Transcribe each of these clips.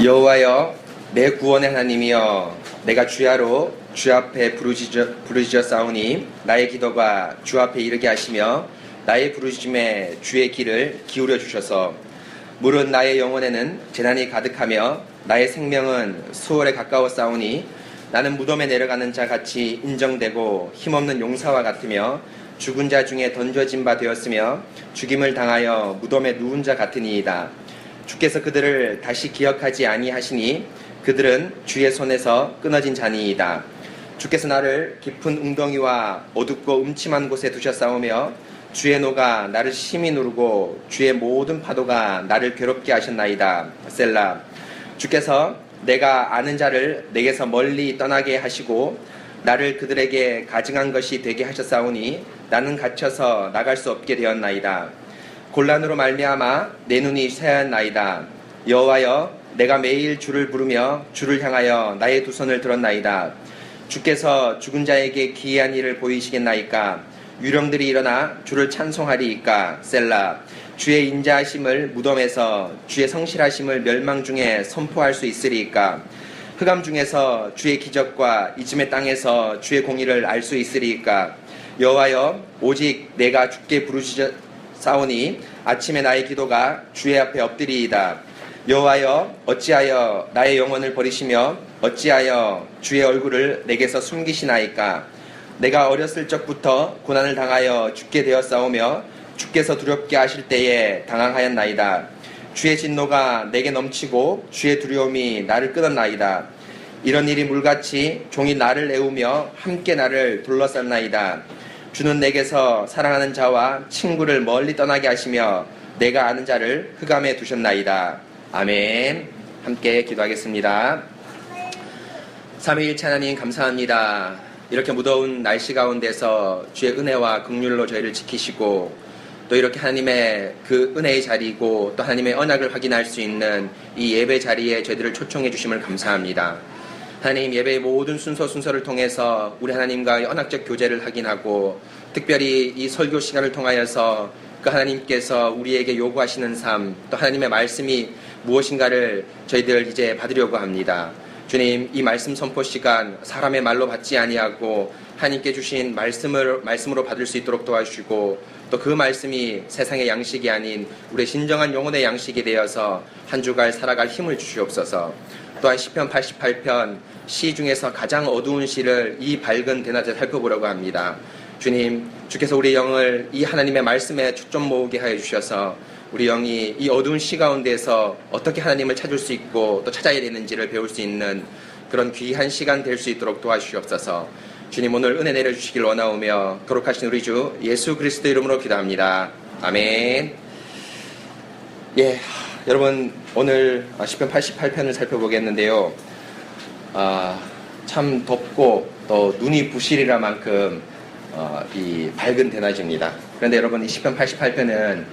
여호와여, 내 구원의 하나님이여, 내가 주야로 주 앞에 부르짖어 싸우니 나의 기도가 주 앞에 이르게 하시며 나의 부르짖음에 주의 귀를 기울여 주셔서. 물은 나의 영혼에는 재난이 가득하며 나의 생명은 수월에 가까워 싸우니 나는 무덤에 내려가는 자 같이 인정되고 힘없는 용사와 같으며 죽은 자 중에 던져진 바 되었으며 죽임을 당하여 무덤에 누운 자 같으니이다. 주께서 그들을 다시 기억하지 아니하시니 그들은 주의 손에서 끊어진 자니이다. 주께서 나를 깊은 웅덩이와 어둡고 음침한 곳에 두셨사오며 주의 노가 나를 심히 누르고 주의 모든 파도가 나를 괴롭게 하셨나이다. 셀라. 주께서 내가 아는 자를 내게서 멀리 떠나게 하시고 나를 그들에게 가증한 것이 되게 하셨사오니 나는 갇혀서 나갈 수 없게 되었나이다. 곤란으로 말미암아 내 눈이 쇠하였나이다. 여호와여, 내가 매일 주를 부르며 주를 향하여 나의 두 손을 들었나이다. 주께서 죽은 자에게 기이한 일을 보이시겠나이까? 유령들이 일어나 주를 찬송하리이까? 셀라. 주의 인자하심을 무덤에서 주의 성실하심을 멸망 중에 선포할 수 있으리이까? 흑암 중에서 주의 기적과 이즘의 땅에서 주의 공의를 알 수 있으리이까? 여호와여, 오직 내가 주께 부르짖어 싸우니 아침에 나의 기도가 주의 앞에 엎드리이다. 여호와여, 어찌하여 나의 영혼을 버리시며 어찌하여 주의 얼굴을 내게서 숨기시나이까? 내가 어렸을 적부터 고난을 당하여 죽게 되었사오며 주께서 두렵게 하실 때에 당황하였나이다. 주의 진노가 내게 넘치고 주의 두려움이 나를 끊었나이다. 이런 일이 물같이 종이 나를 애우며 함께 나를 둘러쌌나이다. 주는 내게서 사랑하는 자와 친구를 멀리 떠나게 하시며 내가 아는 자를 흑암에 두셨나이다. 아멘. 함께 기도하겠습니다. 삼위일체 하나님 감사합니다. 이렇게 무더운 날씨 가운데서 주의 은혜와 긍휼로 저희를 지키시고 또 이렇게 하나님의 그 은혜의 자리이고 또 하나님의 언약을 확인할 수 있는 이 예배 자리에 저희들을 초청해 주심을 감사합니다. 하나님, 예배의 모든 순서를 통해서 우리 하나님과의 언약적 교제를 확인하고 특별히 이 설교 시간을 통하여서 그 하나님께서 우리에게 요구하시는 삶, 또 하나님의 말씀이 무엇인가를 저희들 이제 받으려고 합니다. 주님, 이 말씀 선포 시간 사람의 말로 받지 아니하고 하나님께 주신 말씀으로 받을 수 있도록 도와주시고 또 그 말씀이 세상의 양식이 아닌 우리의 진정한 영혼의 양식이 되어서 한 주간 살아갈 힘을 주시옵소서. 또한 시편 88편 시 중에서 가장 어두운 시를 이 밝은 대낮에 살펴보려고 합니다. 주님, 주께서 우리 영을 이 하나님의 말씀에 초점 모으게 하여 주셔서 우리 영이 이 어두운 시 가운데서 어떻게 하나님을 찾을 수 있고 또 찾아야 되는지를 배울 수 있는 그런 귀한 시간 될 수 있도록 도와주시옵소서. 주님, 오늘 은혜 내려주시길 원하오며 거룩하신 우리 주 예수 그리스도 이름으로 기도합니다. 아멘. 예, 여러분, 오늘 시편 88편을 살펴보겠는데요. 참 덥고 또 눈이 부시리라 만큼 이 밝은 대낮입니다. 그런데 여러분, 이 시편 88편은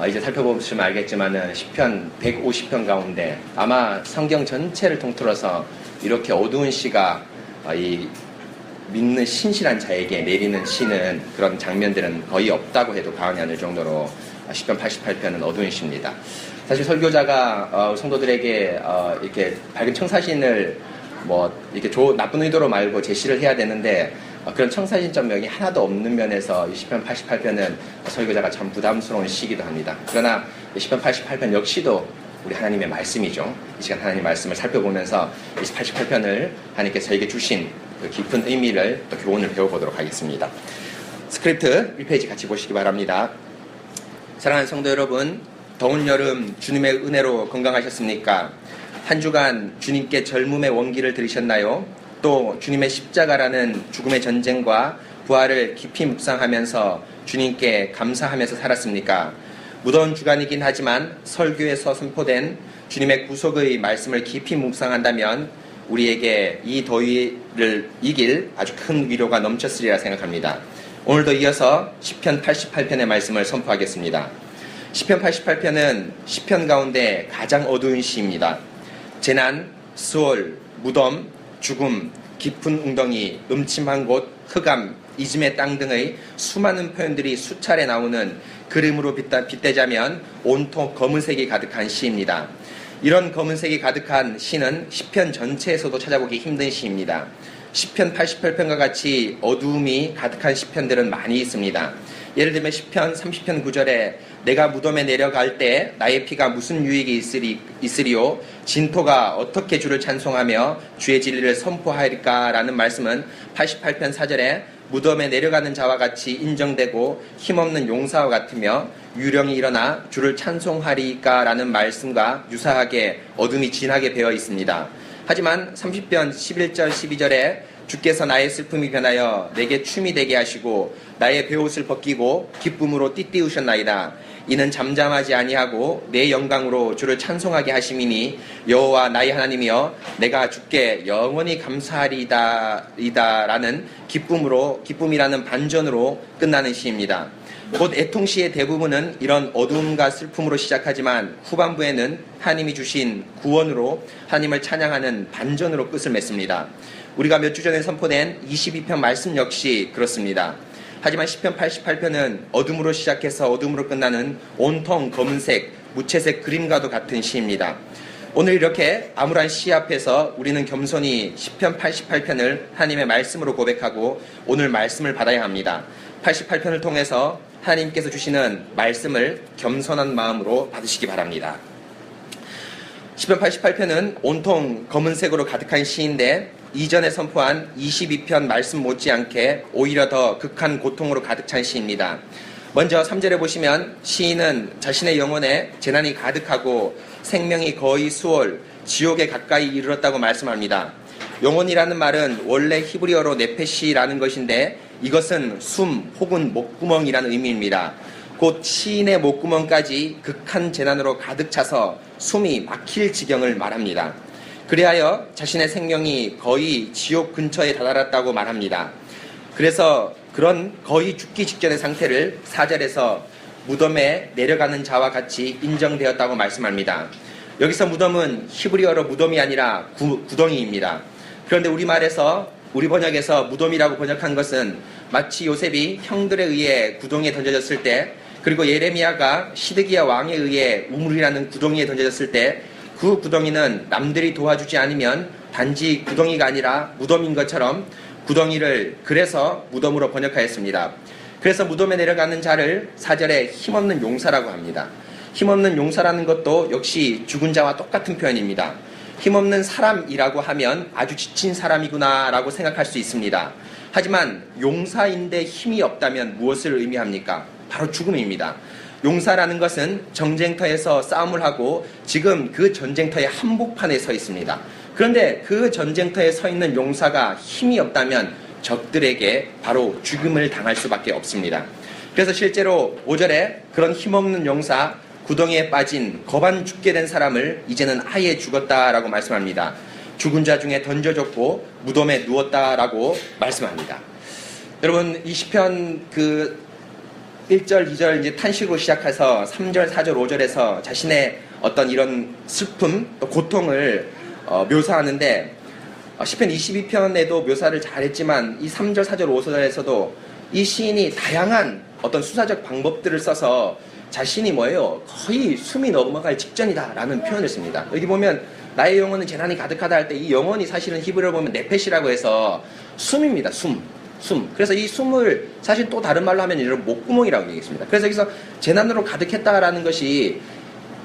이제 살펴보시면 알겠지만은 시편 150편 가운데 아마 성경 전체를 통틀어서 이렇게 어두운 시가 이 믿는 신실한 자에게 내리는 시는 그런 장면들은 거의 없다고 해도 과언이 아닐 정도로 시편 88편은 어두운 시입니다. 사실 설교자가 성도들에게 이렇게 밝은 청사진을 이렇게 나쁜 의도로 말고 제시를 해야 되는데 그런 청사진적 명이 하나도 없는 면에서 이 시편 88편은 설교자가 참 부담스러운 시기도 합니다. 그러나 이 시편 88편 역시도 우리 하나님의 말씀이죠. 이 시간 하나님의 말씀을 살펴보면서 이 88편을 하나님께서 저에게 주신 그 깊은 의미를 또 교훈을 배워보도록 하겠습니다. 스크립트 1페이지 같이 보시기 바랍니다. 사랑하는 성도 여러분, 더운 여름 주님의 은혜로 건강하셨습니까? 한 주간 주님께 젊음의 원기를 들으셨나요? 또 주님의 십자가라는 죽음의 전쟁과 부활을 깊이 묵상하면서 주님께 감사하면서 살았습니까? 무더운 주간이긴 하지만 설교에서 선포된 주님의 구속의 말씀을 깊이 묵상한다면 우리에게 이 더위를 이길 아주 큰 위로가 넘쳤으리라 생각합니다. 오늘도 이어서 시편 88편의 말씀을 선포하겠습니다. 시편 88편은 시편 가운데 가장 어두운 시입니다. 재난, 수월, 무덤, 죽음, 깊은 웅덩이, 음침한 곳, 흑암, 이즘의 땅 등의 수많은 표현들이 수차례 나오는 그림으로 빗대자면 온통 검은색이 가득한 시입니다. 이런 검은색이 가득한 시는 시편 전체에서도 찾아보기 힘든 시입니다. 시편 88편과 같이 어두움이 가득한 시편들은 많이 있습니다. 예를 들면 시편 30편 9절에 내가 무덤에 내려갈 때 나의 피가 무슨 유익이 있으리요 진토가 어떻게 주를 찬송하며 주의 진리를 선포하리까 라는 말씀은 88편 4절에 무덤에 내려가는 자와 같이 인정되고 힘없는 용사와 같으며 유령이 일어나 주를 찬송하리까 라는 말씀과 유사하게 어둠이 진하게 배어 있습니다. 하지만 30편 11절 12절에 주께서 나의 슬픔이 변하여 내게 춤이 되게 하시고 나의 베옷을 벗기고 기쁨으로 띠띠우셨나이다. 이는 잠잠하지 아니하고 내 영광으로 주를 찬송하게 하심이니 여호와 나의 하나님이여 내가 주께 영원히 감사하리이다라는 기쁨이라는 반전으로 끝나는 시입니다. 곧 애통시의 대부분은 이런 어두움과 슬픔으로 시작하지만 후반부에는 하나님이 주신 구원으로 하나님을 찬양하는 반전으로 끝을 맺습니다. 우리가 몇 주 전에 선포된 22편 말씀 역시 그렇습니다. 하지만 시편 88편은 어둠으로 시작해서 어둠으로 끝나는 온통 검은색, 무채색 그림과도 같은 시입니다. 오늘 이렇게 암울한 시 앞에서 우리는 겸손히 시편 88편을 하나님의 말씀으로 고백하고 오늘 말씀을 받아야 합니다. 88편을 통해서 하나님께서 주시는 말씀을 겸손한 마음으로 받으시기 바랍니다. 시편 88편은 온통 검은색으로 가득한 시인데 이전에 선포한 22편 말씀 못지않게 오히려 더 극한 고통으로 가득 찬 시입니다. 먼저 3절에 보시면 시인은 자신의 영혼에 재난이 가득하고 생명이 거의 수월, 지옥에 가까이 이르렀다고 말씀합니다. 영혼이라는 말은 원래 히브리어로 네페시라는 것인데 이것은 숨 혹은 목구멍이라는 의미입니다. 곧 시인의 목구멍까지 극한 재난으로 가득 차서 숨이 막힐 지경을 말합니다. 그리하여 자신의 생명이 거의 지옥 근처에 다다랐다고 말합니다. 그래서 그런 거의 죽기 직전의 상태를 4절에서 무덤에 내려가는 자와 같이 인정되었다고 말씀합니다. 여기서 무덤은 히브리어로 무덤이 아니라 구덩이입니다. 그런데 우리 번역에서 무덤이라고 번역한 것은 마치 요셉이 형들에 의해 구덩이에 던져졌을 때 그리고 예레미야가 시드기야 왕에 의해 우물이라는 구덩이에 던져졌을 때 그 구덩이는 남들이 도와주지 않으면 단지 구덩이가 아니라 무덤인 것처럼 구덩이를 그래서 무덤으로 번역하였습니다. 그래서 무덤에 내려가는 자를 4절에 힘없는 용사라고 합니다. 힘없는 용사라는 것도 역시 죽은 자와 똑같은 표현입니다. 힘없는 사람이라고 하면 아주 지친 사람이구나 라고 생각할 수 있습니다. 하지만 용사인데 힘이 없다면 무엇을 의미합니까? 바로 죽음입니다. 용사라는 것은 전쟁터에서 싸움을 하고 지금 그 전쟁터의 한복판에 서 있습니다. 그런데 그 전쟁터에 서 있는 용사가 힘이 없다면 적들에게 바로 죽음을 당할 수밖에 없습니다. 그래서 실제로 5절에 그런 힘없는 용사, 구덩이에 빠진 거반 죽게 된 사람을 이제는 아예 죽었다라고 말씀합니다. 죽은 자 중에 던져졌고 무덤에 누웠다라고 말씀합니다. 여러분 이 시편 1절, 2절 이제 탄식으로 시작해서 3절, 4절, 5절에서 자신의 어떤 이런 슬픔, 또 고통을 묘사하는데 시편 22편에도 묘사를 잘했지만 이 3절, 4절, 5절에서도 이 시인이 다양한 어떤 수사적 방법들을 써서 자신이 거의 숨이 넘어갈 직전이다라는 표현을 씁니다. 여기 보면 나의 영혼은 재난이 가득하다 할 때 이 영혼이 사실은 히브리어로 보면 네펫이라고 해서 숨입니다. 숨. 그래서 이 숨을 사실 또 다른 말로 하면 이런 목구멍이라고 얘기했습니다. 그래서 여기서 재난으로 가득했다라는 것이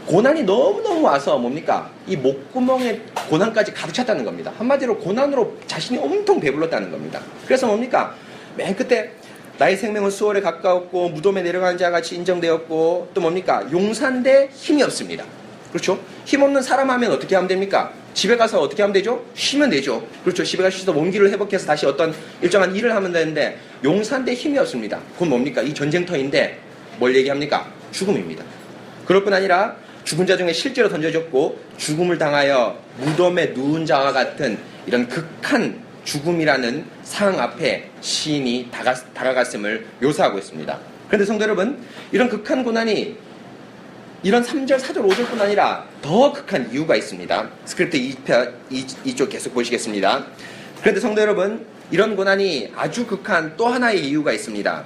고난이 너무너무 와서 뭡니까? 이 목구멍에 고난까지 가득 찼다는 겁니다. 한마디로 고난으로 자신이 온통 배불렀다는 겁니다. 그래서 뭡니까? 맨 끝에 나의 생명은 수월에 가까웠고 무덤에 내려가는 자가 같이 인정되었고 또 뭡니까? 용사인데 힘이 없습니다. 그렇죠? 힘없는 사람 하면 어떻게 하면 됩니까? 집에 가서 어떻게 하면 되죠? 쉬면 되죠. 그렇죠? 집에 가서 쉬어서 몸기를 회복해서 다시 어떤 일정한 일을 하면 되는데 용사인데 힘이 없습니다. 그건 뭡니까? 이 전쟁터인데 뭘 얘기합니까? 죽음입니다. 그럴 뿐 아니라 죽은 자 중에 실제로 던져졌고 죽음을 당하여 무덤에 누운 자와 같은 이런 극한 죽음이라는 상황 앞에 시인이 다가갔음을 묘사하고 있습니다. 그런데 성도 여러분, 이런 극한 고난이 이런 3절, 4절, 5절뿐 아니라 더 극한 이유가 있습니다. 스크립트 2쪽 계속 보시겠습니다. 그런데 성도 여러분, 이런 고난이 아주 극한 또 하나의 이유가 있습니다.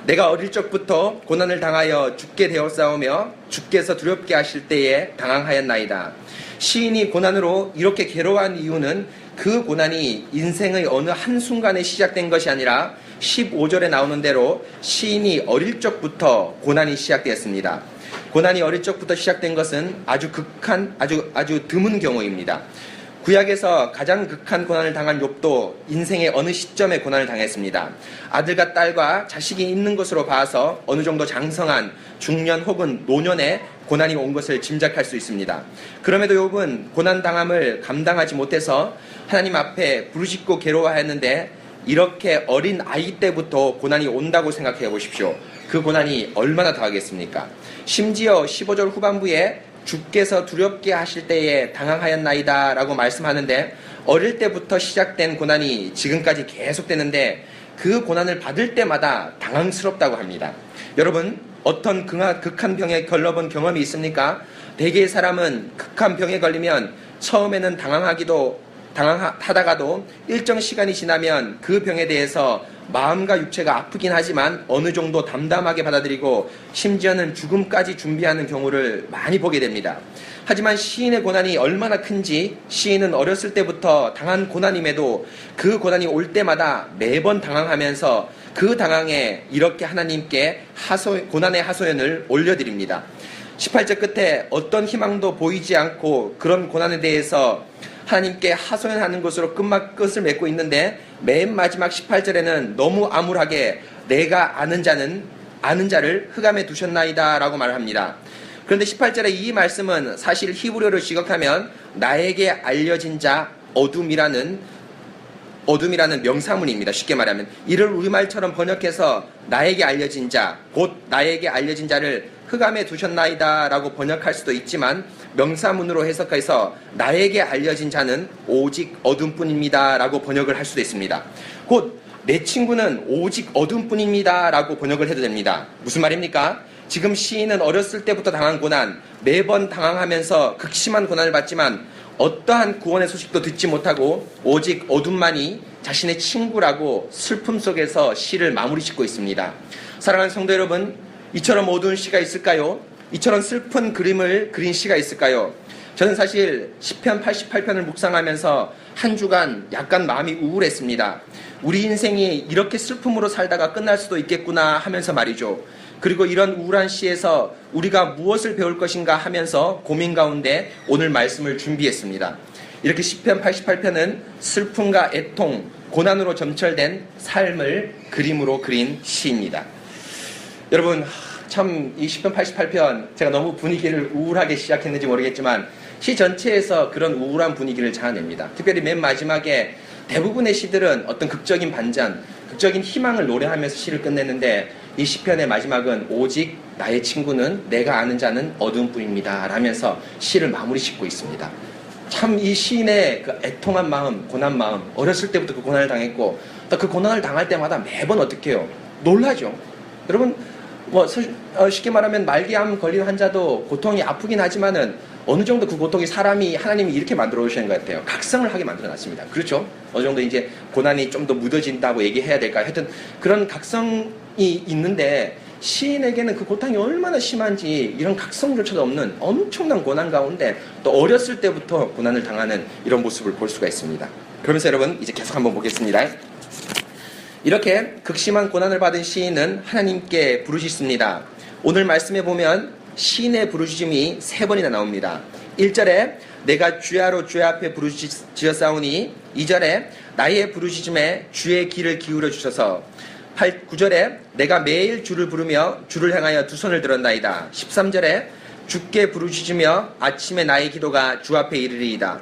내가 어릴 적부터 고난을 당하여 죽게 되었사오며 주께서 두렵게 하실 때에 당황하였나이다. 시인이 고난으로 이렇게 괴로워한 이유는 그 고난이 인생의 어느 한순간에 시작된 것이 아니라 15절에 나오는 대로 시인이 어릴 적부터 고난이 시작되었습니다. 고난이 어릴 적부터 시작된 것은 아주 드문 경우입니다. 구약에서 가장 극한 고난을 당한 욥도 인생의 어느 시점에 고난을 당했습니다. 아들과 딸과 자식이 있는 것으로 봐서 어느 정도 장성한 중년 혹은 노년에 고난이 온 것을 짐작할 수 있습니다. 그럼에도 욥은 고난당함을 감당하지 못해서 하나님 앞에 부르짖고 괴로워하였는데 이렇게 어린 아이 때부터 고난이 온다고 생각해 보십시오. 그 고난이 얼마나 더하겠습니까? 심지어 15절 후반부에 주께서 두렵게 하실 때에 당황하였나이다 라고 말씀하는데 어릴 때부터 시작된 고난이 지금까지 계속되는데 그 고난을 받을 때마다 당황스럽다고 합니다. 여러분, 어떤 극한 병에 걸려본 경험이 있습니까? 대개의 사람은 극한 병에 걸리면 처음에는 당황하다가도 일정 시간이 지나면 그 병에 대해서 마음과 육체가 아프긴 하지만 어느 정도 담담하게 받아들이고 심지어는 죽음까지 준비하는 경우를 많이 보게 됩니다. 하지만 시인의 고난이 얼마나 큰지 시인은 어렸을 때부터 당한 고난임에도 그 고난이 올 때마다 매번 당황하면서 그 당황에 이렇게 하나님께 고난의 하소연을 올려드립니다. 18절 끝에 어떤 희망도 보이지 않고 그런 고난에 대해서 하나님께 하소연하는 것으로 끝을 맺고 있는데 맨 마지막 18절에는 너무 암울하게 내가 아는 자를 흑암에 두셨나이다 라고 말합니다. 그런데 18절의 이 말씀은 사실 히브리어로 지각하면 나에게 알려진 자 어둠이라는 명사문입니다. 쉽게 말하면 이를 우리말처럼 번역해서 나에게 알려진 자, 곧 나에게 알려진 자를 흑암에 두셨나이다 라고 번역할 수도 있지만 명사문으로 해석해서 나에게 알려진 자는 오직 어둠뿐입니다 라고 번역을 할 수도 있습니다. 곧 내 친구는 오직 어둠뿐입니다 라고 번역을 해도 됩니다. 무슨 말입니까? 지금 시인은 어렸을 때부터 당한 고난, 매번 당황하면서 극심한 고난을 받지만 어떠한 구원의 소식도 듣지 못하고 오직 어둠만이 자신의 친구라고 슬픔 속에서 시를 마무리 짓고 있습니다. 사랑하는 성도 여러분, 이처럼 어두운 시가 있을까요? 이처럼 슬픈 그림을 그린 시가 있을까요? 저는 사실 시편 88편을 묵상하면서 한 주간 약간 마음이 우울했습니다. 우리 인생이 이렇게 슬픔으로 살다가 끝날 수도 있겠구나 하면서 말이죠. 그리고 이런 우울한 시에서 우리가 무엇을 배울 것인가 하면서 고민 가운데 오늘 말씀을 준비했습니다. 이렇게 시편 88편은 슬픔과 애통, 고난으로 점철된 삶을 그림으로 그린 시입니다. 여러분, 참 이 시편 88편 제가 너무 분위기를 우울하게 시작했는지 모르겠지만 시 전체에서 그런 우울한 분위기를 자아냅니다. 특별히 맨 마지막에 대부분의 시들은 어떤 극적인 반전, 극적인 희망을 노래하면서 시를 끝냈는데 이 시편의 마지막은 오직 나의 친구는 내가 아는 자는 어둠뿐입니다 라면서 시를 마무리 짓고 있습니다. 참 이 시인의 그 애통한 마음, 고난 마음, 어렸을 때부터 그 고난을 당했고 또 그 고난을 당할 때마다 매번 어떻게 해요? 놀라죠. 여러분, 쉽게 말하면 말기암 걸린 환자도 고통이 아프긴 하지만은 어느 정도 그 고통이 하나님이 이렇게 만들어 오시는 것 같아요. 각성을 하게 만들어 놨습니다. 그렇죠? 어느 정도 이제 고난이 좀 더 묻어진다고 얘기해야 될까요? 하여튼 그런 각성이 있는데 시인에게는 그 고통이 얼마나 심한지 이런 각성조차도 없는 엄청난 고난 가운데 또 어렸을 때부터 고난을 당하는 이런 모습을 볼 수가 있습니다. 그러면서 여러분 이제 계속 한번 보겠습니다. 이렇게 극심한 고난을 받은 시인은 하나님께 부르짖습니다. 오늘 말씀에 보면 시인의 부르짖음이 3번이나 나옵니다. 1절에 내가 주야로 주의 앞에 부르짖었사오니 2절에 나의 부르짖음에 주의 귀를 기울여 주셔서 9절에 내가 매일 주를 부르며 주를 향하여 두 손을 들었나이다. 13절에 주께 부르짖으며 아침에 나의 기도가 주 앞에 이르리이다.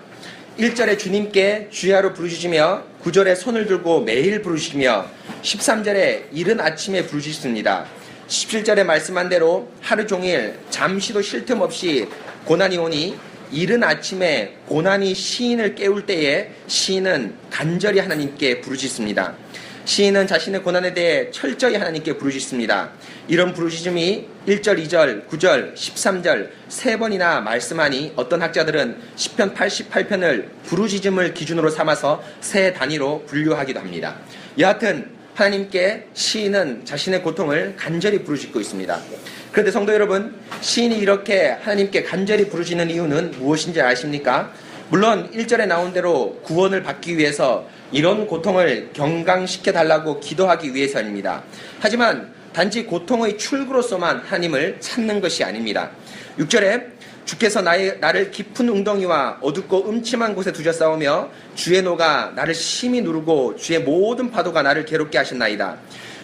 1절에 주님께 주야로 부르짖으며 9절에 손을 들고 매일 부르짖으며 13절에 이른 아침에 부르짖습니다. 17절에 말씀한 대로 하루 종일 잠시도 쉴 틈 없이 고난이 오니 이른 아침에 고난이 시인을 깨울 때에 시인은 간절히 하나님께 부르짖습니다. 시인은 자신의 고난에 대해 철저히 하나님께 부르짖습니다. 이런 부르짖음이 1절, 2절, 9절, 13절 3번이나 말씀하니 어떤 학자들은 시편 88편을 부르짖음을 기준으로 삼아서 세 단위로 분류하기도 합니다. 여하튼 하나님께 시인은 자신의 고통을 간절히 부르짖고 있습니다. 그런데 성도 여러분, 시인이 이렇게 하나님께 간절히 부르짖는 이유는 무엇인지 아십니까? 물론 1절에 나온 대로 구원을 받기 위해서 이런 고통을 경감시켜달라고 기도하기 위해서입니다. 하지만 단지 고통의 출구로서만 하나님을 찾는 것이 아닙니다. 6절에 주께서 나를 깊은 웅덩이와 어둡고 음침한 곳에 두셨사오며 주의 노가 나를 심히 누르고 주의 모든 파도가 나를 괴롭게 하셨나이다.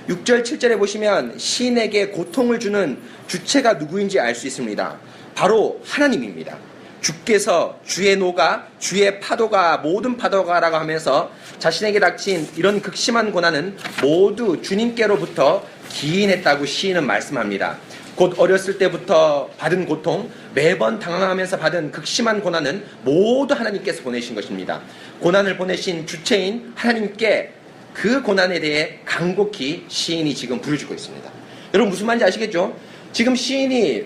6절 7절에 보시면 시인에게 고통을 주는 주체가 누구인지 알 수 있습니다. 바로 하나님입니다. 주께서 주의 노가 주의 파도가 모든 파도가라고 하면서 자신에게 닥친 이런 극심한 고난은 모두 주님께로부터 기인했다고 시인은 말씀합니다. 곧 어렸을 때부터 받은 고통, 매번 당황하면서 받은 극심한 고난은 모두 하나님께서 보내신 것입니다. 고난을 보내신 주체인 하나님께 그 고난에 대해 간곡히 시인이 지금 부르짖고 있습니다. 여러분 무슨 말인지 아시겠죠? 지금 시인이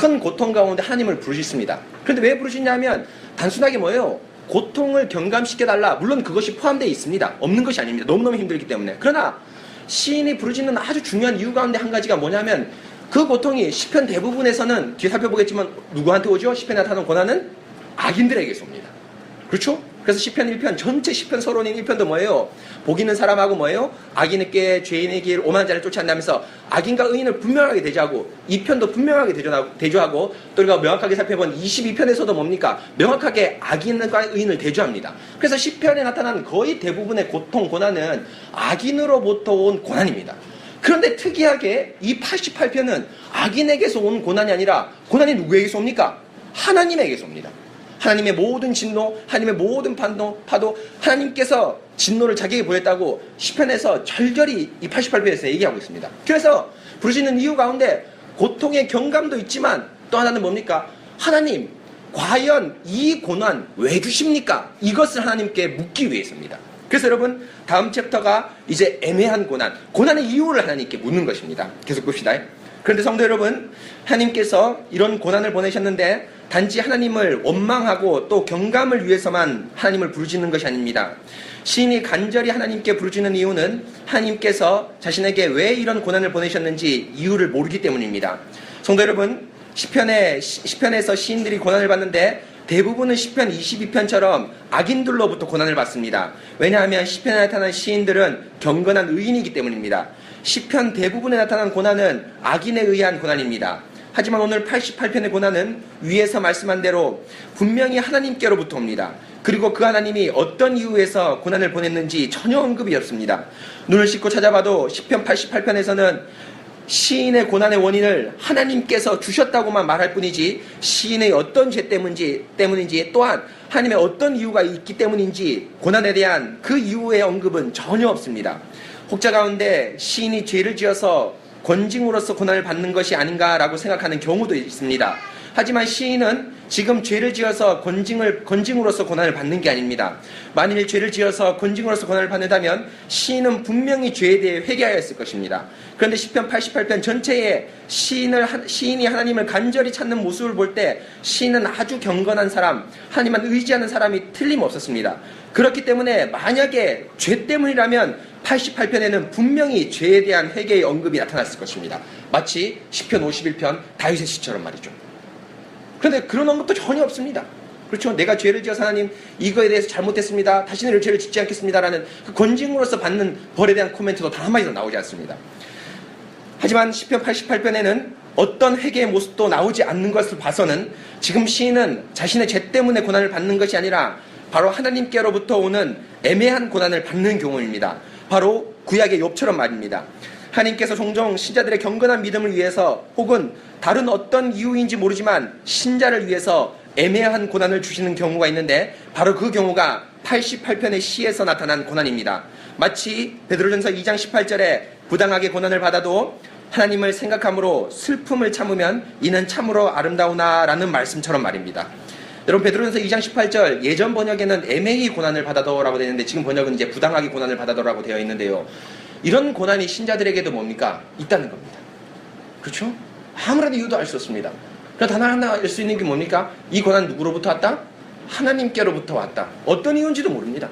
큰 고통 가운데 하나님을 부르짖습니다. 그런데 왜 부르짖냐면 단순하게 뭐예요? 고통을 경감시켜달라. 물론 그것이 포함되어 있습니다. 없는 것이 아닙니다. 너무너무 힘들기 때문에. 그러나 시인이 부르짖는 아주 중요한 이유 가운데 한 가지가 뭐냐면 그 고통이 시편 대부분에서는 뒤에 살펴보겠지만 누구한테 오죠? 시편에 나타나는 고난은 악인들에게서 옵니다. 그렇죠? 그래서 시편 1편 전체 시편 서론인 1편도 뭐예요? 복 있는 사람하고 뭐예요? 악인에게 죄인의 길 오만한 자를 쫓아낸다면서 악인과 의인을 분명하게 대조하고 2편도 분명하게 대조하고 또 우리가 명확하게 살펴본 22편에서도 뭡니까? 명확하게 악인과 의인을 대조합니다. 그래서 시편에 나타나는 거의 대부분의 고통, 고난은 악인으로부터 온 고난입니다. 그런데 특이하게 이 88편은 악인에게서 온 고난이 아니라 고난이 누구에게서 옵니까? 하나님에게서 옵니다. 하나님의 모든 진노, 하나님의 모든 파도, 하나님께서 진노를 자기에게 보였다고 시편에서 절절히 이 88편에서 얘기하고 있습니다. 그래서 부르짖는 이유 가운데 고통의 경감도 있지만 또 하나는 뭡니까? 하나님, 과연 이 고난 왜 주십니까? 이것을 하나님께 묻기 위해서입니다. 그래서 여러분 다음 챕터가 이제 애매한 고난의 이유를 하나님께 묻는 것입니다. 계속 봅시다. 그런데 성도 여러분, 하나님께서 이런 고난을 보내셨는데 단지 하나님을 원망하고 또 경감을 위해서만 하나님을 부르짖는 것이 아닙니다. 시인이 간절히 하나님께 부르짖는 이유는 하나님께서 자신에게 왜 이런 고난을 보내셨는지 이유를 모르기 때문입니다. 성도 여러분, 시편에서 시인들이 고난을 받는데 대부분은 시편 22편처럼 악인들로부터 고난을 받습니다. 왜냐하면 시편에 나타난 시인들은 경건한 의인이기 때문입니다. 시편 대부분에 나타난 고난은 악인에 의한 고난입니다. 하지만 오늘 88편의 고난은 위에서 말씀한 대로 분명히 하나님께로부터 옵니다. 그리고 그 하나님이 어떤 이유에서 고난을 보냈는지 전혀 언급이 없습니다. 눈을 씻고 찾아봐도 시편 88편에서는 시인의 고난의 원인을 하나님께서 주셨다고만 말할 뿐이지 시인의 어떤 죄 때문인지 또한 하나님의 어떤 이유가 있기 때문인지 고난에 대한 그 이유의 언급은 전혀 없습니다. 혹자 가운데 시인이 죄를 지어서 권징으로서 고난을 받는 것이 아닌가라고 생각하는 경우도 있습니다. 하지만 시인은 지금 죄를 지어서 권징으로서 고난을 받는 게 아닙니다. 만일 죄를 지어서 권징으로서 고난을 받는다면 시인은 분명히 죄에 대해 회개하였을 것입니다. 그런데 시편 88편 전체에 시인이 하나님을 간절히 찾는 모습을 볼 때 시인은 아주 경건한 사람, 하나님만 의지하는 사람이 틀림없었습니다. 그렇기 때문에 만약에 죄 때문이라면 88편에는 분명히 죄에 대한 회개의 언급이 나타났을 것입니다. 마치 시편 51편 다윗의 시처럼 말이죠. 그런데 그런 언급도 전혀 없습니다. 그렇죠? 내가 죄를 지어서 하나님 이거에 대해서 잘못했습니다. 다시는 죄를 짓지 않겠습니다라는 그 권징으로서 받는 벌에 대한 코멘트도 단 한마디도 나오지 않습니다. 하지만 시편 88편에는 어떤 회개의 모습도 나오지 않는 것을 봐서는 지금 시인은 자신의 죄 때문에 고난을 받는 것이 아니라 바로 하나님께로부터 오는 애매한 고난을 받는 경우입니다. 바로 구약의 욥처럼 말입니다. 하나님께서 종종 신자들의 경건한 믿음을 위해서 혹은 다른 어떤 이유인지 모르지만 신자를 위해서 애매한 고난을 주시는 경우가 있는데 바로 그 경우가 88편의 시에서 나타난 고난입니다. 마치 베드로전서 2장 18절에 부당하게 고난을 받아도 하나님을 생각함으로 슬픔을 참으면 이는 참으로 아름다우나 라는 말씀처럼 말입니다. 여러분 베드로전서 2장 18절 예전 번역에는 애매히 고난을 받아도라고 되어 있는데 지금 번역은 이제 부당하게 고난을 받아도라고 되어 있는데요. 이런 고난이 신자들에게도 뭡니까? 있다는 겁니다. 그렇죠? 아무런 이유도 알 수 없습니다. 그러나 단 하나 알 수 있는 게 뭡니까? 이 고난 누구로부터 왔다? 하나님께로부터 왔다. 어떤 이유인지도 모릅니다.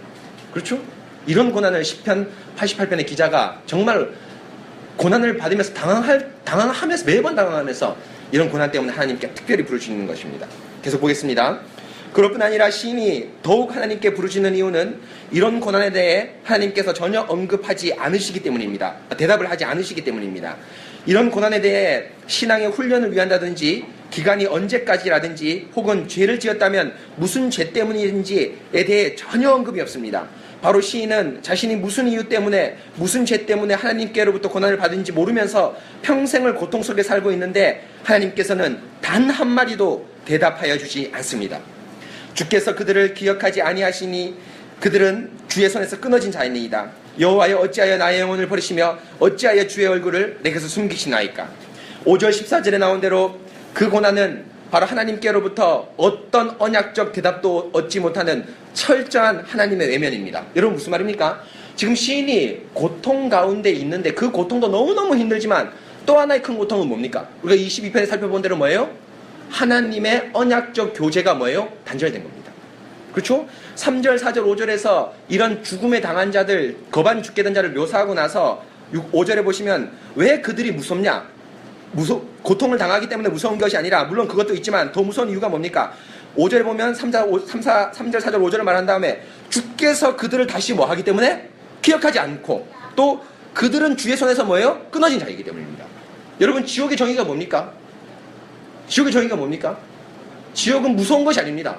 그렇죠? 이런 고난을 시편 88편의 기자가 정말 고난을 받으면서 당황하면서 매번 당황하면서 이런 고난 때문에 하나님께 특별히 부르짖는 것입니다. 계속 보겠습니다. 그럴 뿐 아니라 시인이 더욱 하나님께 부르짖는 이유는 이런 고난에 대해 하나님께서 전혀 언급하지 않으시기 때문입니다. 대답을 하지 않으시기 때문입니다. 이런 고난에 대해 신앙의 훈련을 위한다든지 기간이 언제까지라든지 혹은 죄를 지었다면 무슨 죄 때문인지에 대해 전혀 언급이 없습니다. 바로 시인은 자신이 무슨 이유 때문에 무슨 죄 때문에 하나님께로부터 고난을 받은지 모르면서 평생을 고통 속에 살고 있는데 하나님께서는 단 한마디도 대답하여 주지 않습니다. 주께서 그들을 기억하지 아니하시니 그들은 주의 손에서 끊어진 자이니이다. 여호와여 어찌하여 나의 영혼을 버리시며 어찌하여 주의 얼굴을 내게서 숨기시나이까. 5절 14절에 나온 대로 그 고난은 바로 하나님께로부터 어떤 언약적 대답도 얻지 못하는 철저한 하나님의 외면입니다. 여러분 무슨 말입니까? 지금 시인이 고통 가운데 있는데 그 고통도 너무너무 힘들지만 또 하나의 큰 고통은 뭡니까? 우리가 22편에 살펴본 대로 뭐예요? 하나님의 언약적 교제가 뭐예요? 단절된 겁니다. 그렇죠? 3절, 4절, 5절에서 이런 죽음에 당한 자들, 거반 죽게 된 자를 묘사하고 나서 5절에 보시면 왜 그들이 무섭냐? 고통을 당하기 때문에 무서운 것이 아니라 물론 그것도 있지만 더 무서운 이유가 뭡니까? 5절에 보면 3절, 4절, 5절을 말한 다음에 주께서 그들을 다시 뭐 하기 때문에 기억하지 않고 또 그들은 주의 손에서 뭐예요? 끊어진 자이기 때문입니다. 여러분 지옥의 정의가 뭡니까? 지옥의 정의가 뭡니까? 지옥은 무서운 것이 아닙니다.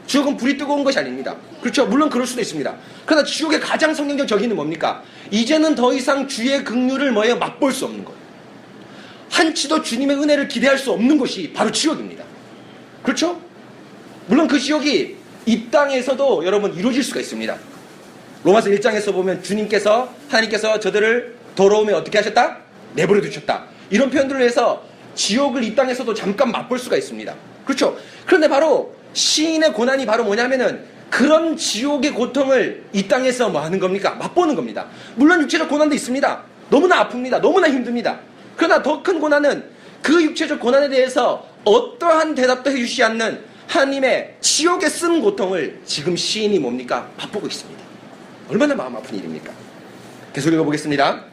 지옥은 불이 뜨거운 것이 아닙니다. 그렇죠? 물론 그럴 수도 있습니다. 그러나 지옥의 가장 성경적 정의는 뭡니까? 이제는 더 이상 주의 긍휼을 뭐예요? 맛볼 수 없는 것. 한치도 주님의 은혜를 기대할 수 없는 것이 바로 지옥입니다. 그렇죠? 물론 그 지옥이 이 땅에서도 여러분 이루어질 수가 있습니다. 로마서 1장에서 보면 하나님께서 저들을 더러움에 어떻게 하셨다? 내버려 두셨다. 이런 표현들을 해서 지옥을 이 땅에서도 잠깐 맛볼 수가 있습니다. 그렇죠? 그런데 바로 시인의 고난이 바로 뭐냐면은 그런 지옥의 고통을 이 땅에서 뭐 하는 겁니까? 맛보는 겁니다. 물론 육체적 고난도 있습니다. 너무나 아픕니다. 너무나 힘듭니다. 그러나 더 큰 고난은 그 육체적 고난에 대해서 어떠한 대답도 해주시지 않는 하나님의 지옥에 쓴 고통을 지금 시인이 뭡니까? 맛보고 있습니다. 얼마나 마음 아픈 일입니까? 계속 읽어보겠습니다.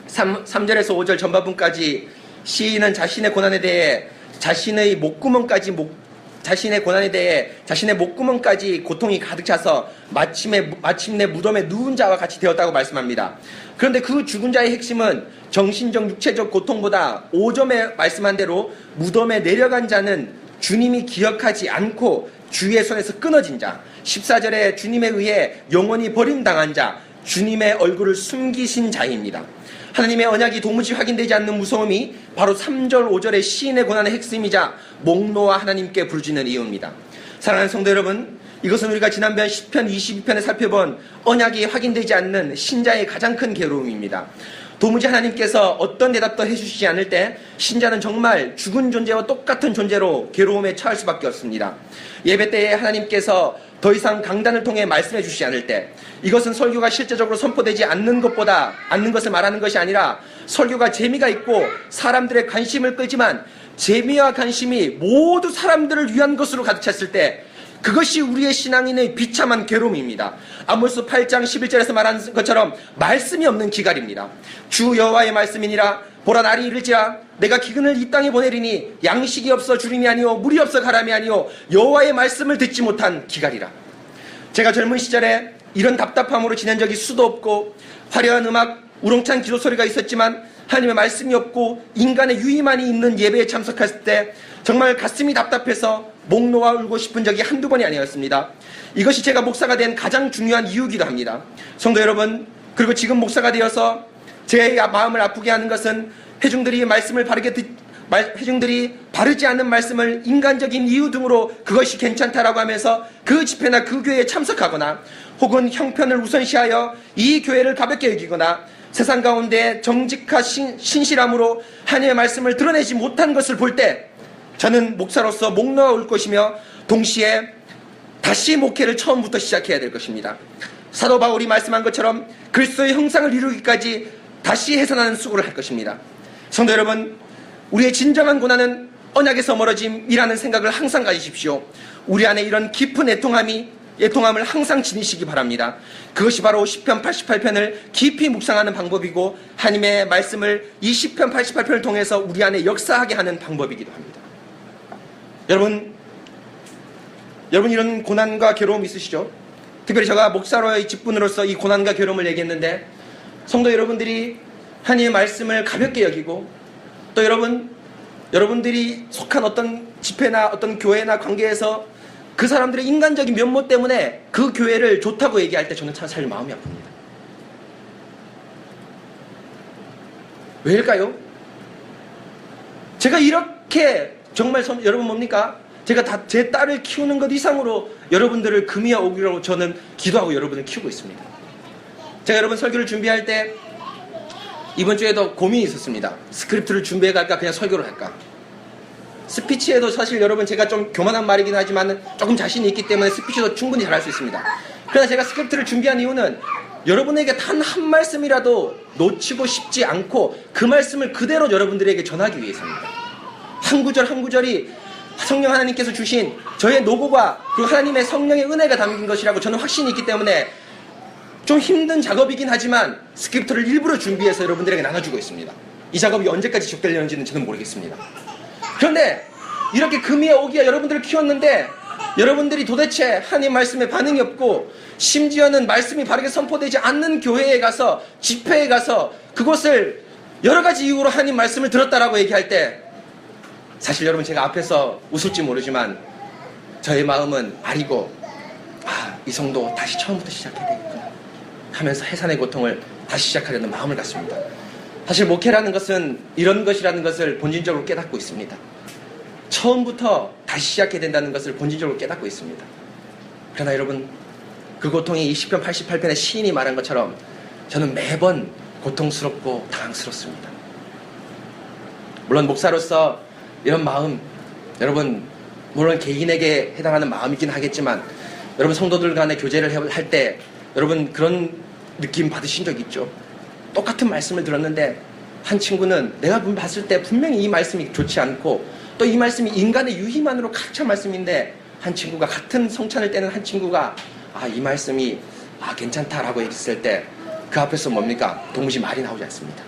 3절에서 5절 전반부까지 시인은 자신의 고난에 대해 자신의 목구멍까지 고통이 가득 차서 마침내 무덤에 누운 자와 같이 되었다고 말씀합니다. 그런데 그 죽은 자의 핵심은 정신적 육체적 고통보다 5점에 말씀한 대로 무덤에 내려간 자는 주님이 기억하지 않고 주의 손에서 끊어진 자, 14절에 주님에 의해 영원히 버림당한 자, 주님의 얼굴을 숨기신 자입니다. 하나님의 언약이 도무지 확인되지 않는 무서움이 바로 3절, 5절의 시인의 고난의 핵심이자 목 놓아 하나님께 부르짖는 이유입니다. 사랑하는 성도 여러분, 이것은 우리가 지난번 10편, 22편에 살펴본 언약이 확인되지 않는 신자의 가장 큰 괴로움입니다. 도무지 하나님께서 어떤 대답도 해주시지 않을 때 신자는 정말 죽은 존재와 똑같은 존재로 괴로움에 처할 수밖에 없습니다. 예배 때에 하나님께서 더 이상 강단을 통해 말씀해 주시지 않을 때, 이것은 설교가 실제적으로 선포되지 않는 것을 말하는 것이 아니라 설교가 재미가 있고 사람들의 관심을 끌지만 재미와 관심이 모두 사람들을 위한 것으로 가득 찼을 때 그것이 우리의 신앙인의 비참한 괴로움입니다. 아모스 8장 11절에서 말한 것처럼 말씀이 없는 기갈입니다. 주 여호와의 말씀이니라. 보라 날이 이를지라 내가 기근을 이 땅에 보내리니 양식이 없어 주림이 아니오 물이 없어 가람이 아니오 여호와의 말씀을 듣지 못한 기갈이라. 제가 젊은 시절에 이런 답답함으로 지낸 적이 수도 없고 화려한 음악, 우렁찬 기도 소리가 있었지만 하나님의 말씀이 없고 인간의 유의만이 있는 예배에 참석했을 때 정말 가슴이 답답해서 목 놓아 울고 싶은 적이 한두 번이 아니었습니다. 이것이 제가 목사가 된 가장 중요한 이유이기도 합니다. 성도 여러분, 그리고 지금 목사가 되어서 제 마음을 아프게 하는 것은 회중들이 회중들이 바르지 않는 말씀을 인간적인 이유 등으로 그것이 괜찮다라고 하면서 그 집회나 그 교회에 참석하거나 혹은 형편을 우선시하여 이 교회를 가볍게 여기거나 세상 가운데 정직한 신실함으로 하나님의 말씀을 드러내지 못한 것을 볼 때 저는 목사로서 목 놓아 울 것이며 동시에 다시 목회를 처음부터 시작해야 될 것입니다. 사도 바울이 말씀한 것처럼 그리스도의 형상을 이루기까지 다시 해산하는 수고를 할 것입니다. 성도 여러분, 우리의 진정한 고난은 언약에서 멀어짐이라는 생각을 항상 가지십시오. 우리 안에 이런 깊은 애통함이 애통함을 항상 지니시기 바랍니다. 그것이 바로 시편 88편을 깊이 묵상하는 방법이고 하나님의 말씀을 이 시편 88편을 통해서 우리 안에 역사하게 하는 방법이기도 합니다. 여러분 이런 고난과 괴로움 있으시죠? 특별히 제가 목사로의 직분으로서 이 고난과 괴로움을 얘기했는데 성도 여러분들이 하나님의 말씀을 가볍게 여기고 또 여러분들이 속한 어떤 집회나 어떤 교회나 관계에서 그 사람들의 인간적인 면모 때문에 그 교회를 좋다고 얘기할 때 저는 사실 마음이 아픕니다. 왜일까요? 제가 이렇게 정말 여러분 뭡니까? 제가 다 제 딸을 키우는 것 이상으로 여러분들을 금이야 오기로 저는 기도하고 여러분을 키우고 있습니다. 제가 여러분 설교를 준비할 때 이번 주에도 고민이 있었습니다. 스크립트를 준비해 갈까 그냥 설교를 할까. 스피치에도 사실 여러분 제가 좀 교만한 말이긴 하지만 조금 자신이 있기 때문에 스피치도 충분히 잘할 수 있습니다. 그러나 제가 스크립트를 준비한 이유는 여러분에게 단 한 말씀이라도 놓치고 싶지 않고 그 말씀을 그대로 여러분들에게 전하기 위해서입니다. 한 구절 한 구절이 성령 하나님께서 주신 저의 노고가 그 하나님의 성령의 은혜가 담긴 것이라고 저는 확신이 있기 때문에 좀 힘든 작업이긴 하지만 스크립트를 일부러 준비해서 여러분들에게 나눠주고 있습니다. 이 작업이 언제까지 지속되려는지는 저는 모르겠습니다. 그런데 이렇게 금이야 오기야 여러분들을 키웠는데 여러분들이 도대체 하나님 말씀에 반응이 없고 심지어는 말씀이 바르게 선포되지 않는 교회에 가서 집회에 가서 그것을 여러 가지 이유로 하나님 말씀을 들었다라고 얘기할 때 사실 여러분 제가 앞에서 웃을지 모르지만 저의 마음은 아리고 이 성도 다시 처음부터 시작해야 되겠구나 하면서 해산의 고통을 다시 시작하려는 마음을 갖습니다. 사실 목회라는 것은 이런 것이라는 것을 본질적으로 깨닫고 있습니다. 처음부터 다시 시작해야 된다는 것을 본질적으로 깨닫고 있습니다. 그러나 여러분 그 고통이 이 시편 88편의 시인이 말한 것처럼 저는 매번 고통스럽고 당황스럽습니다. 물론 목사로서 이런 마음 여러분 물론 개인에게 해당하는 마음이긴 하겠지만 여러분 성도들 간의 교제를 할 때 여러분 그런 느낌 받으신 적 있죠? 똑같은 말씀을 들었는데 한 친구는 내가 봤을 때 분명히 이 말씀이 좋지 않고 또 이 말씀이 인간의 유희만으로 가득 찬 말씀인데 한 친구가 같은 성찬을 떼는 한 친구가 이 말씀이 괜찮다라고 얘기했을 때 그 앞에서 뭡니까? 도무지 말이 나오지 않습니다.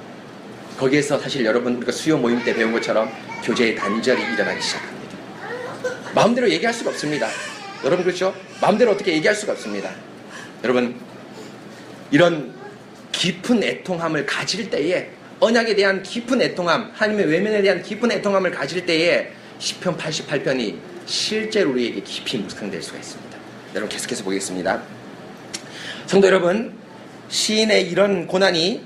거기에서 사실 여러분 우리가 수요 모임 때 배운 것처럼 교제의 단절이 일어나기 시작합니다. 마음대로 얘기할 수가 없습니다. 여러분 그렇죠? 마음대로 어떻게 얘기할 수가 없습니다. 여러분 이런 깊은 애통함을 가질 때에 언약에 대한 깊은 애통함 하나님의 외면에 대한 깊은 애통함을 가질 때에 시편 88편이 실제로 우리에게 깊이 묵상될 수가 있습니다. 여러분 계속해서 보겠습니다. 성도 여러분 시인의 고난이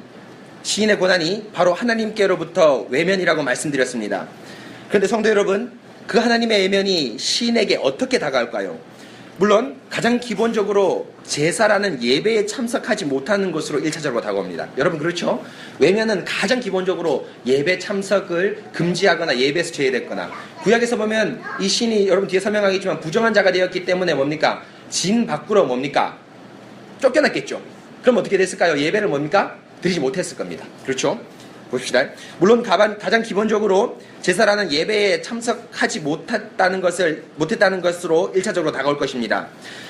바로 하나님께로부터 외면이라고 말씀드렸습니다. 그런데 성도 여러분 그 하나님의 외면이 시인에게 어떻게 다가올까요? 물론 가장 기본적으로 제사라는 예배에 참석하지 못하는 것으로 1차적으로 다가옵니다. 여러분 그렇죠? 외면은 가장 기본적으로 예배 참석을 금지하거나 예배에서 제외됐거나 구약에서 보면 이 시인이 여러분 뒤에 설명하겠지만 부정한 자가 되었기 때문에 뭡니까? 진 밖으로 뭡니까? 쫓겨났겠죠. 그럼 어떻게 됐을까요? 예배를 뭡니까? 드리지 못했을 겁니다. 그렇죠? 봅시다. 물론 가장 기본적으로 제사라는 예배에 참석하지 못했다는 것으로 1차적으로 다가올 것입니다.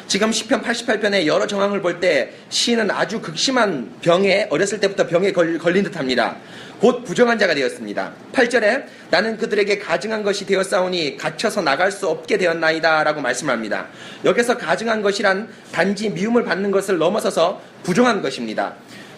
지금 시편 88편의 여러 정황을 볼 때 시인은 아주 극심한 병에 어렸을 때부터 병에 걸린 듯합니다. 곧 부정한 자가 되었습니다. 8절에 나는 그들에게 가증한 것이 되었사오니 갇혀서 나갈 수 없게 되었나이다 라고 말씀을 합니다. 여기서 가증한 것이란 단지 미움을 받는 것을 넘어서서 부정한 것입니다.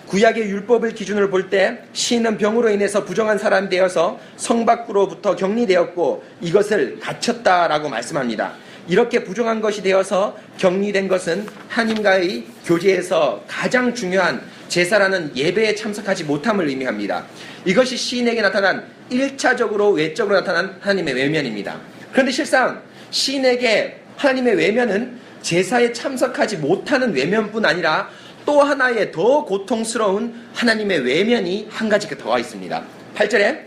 구약의 율법을 기준으로 볼 때 시인은 병으로 인해서 부정한 사람이 되어서 성 밖으로부터 격리되었고 이것을 갇혔다라고 말씀합니다. 이렇게 부정한 것이 되어서 격리된 것은 하나님과의 교제에서 가장 중요한 제사라는 예배에 참석하지 못함을 의미합니다. 이것이 시인에게 나타난 1차적으로 외적으로 나타난 하나님의 외면입니다. 그런데 실상 시인에게 하나님의 외면은 제사에 참석하지 못하는 외면뿐 아니라 또 하나의 더 고통스러운 하나님의 외면이 한 가지 더와 있습니다. 8절에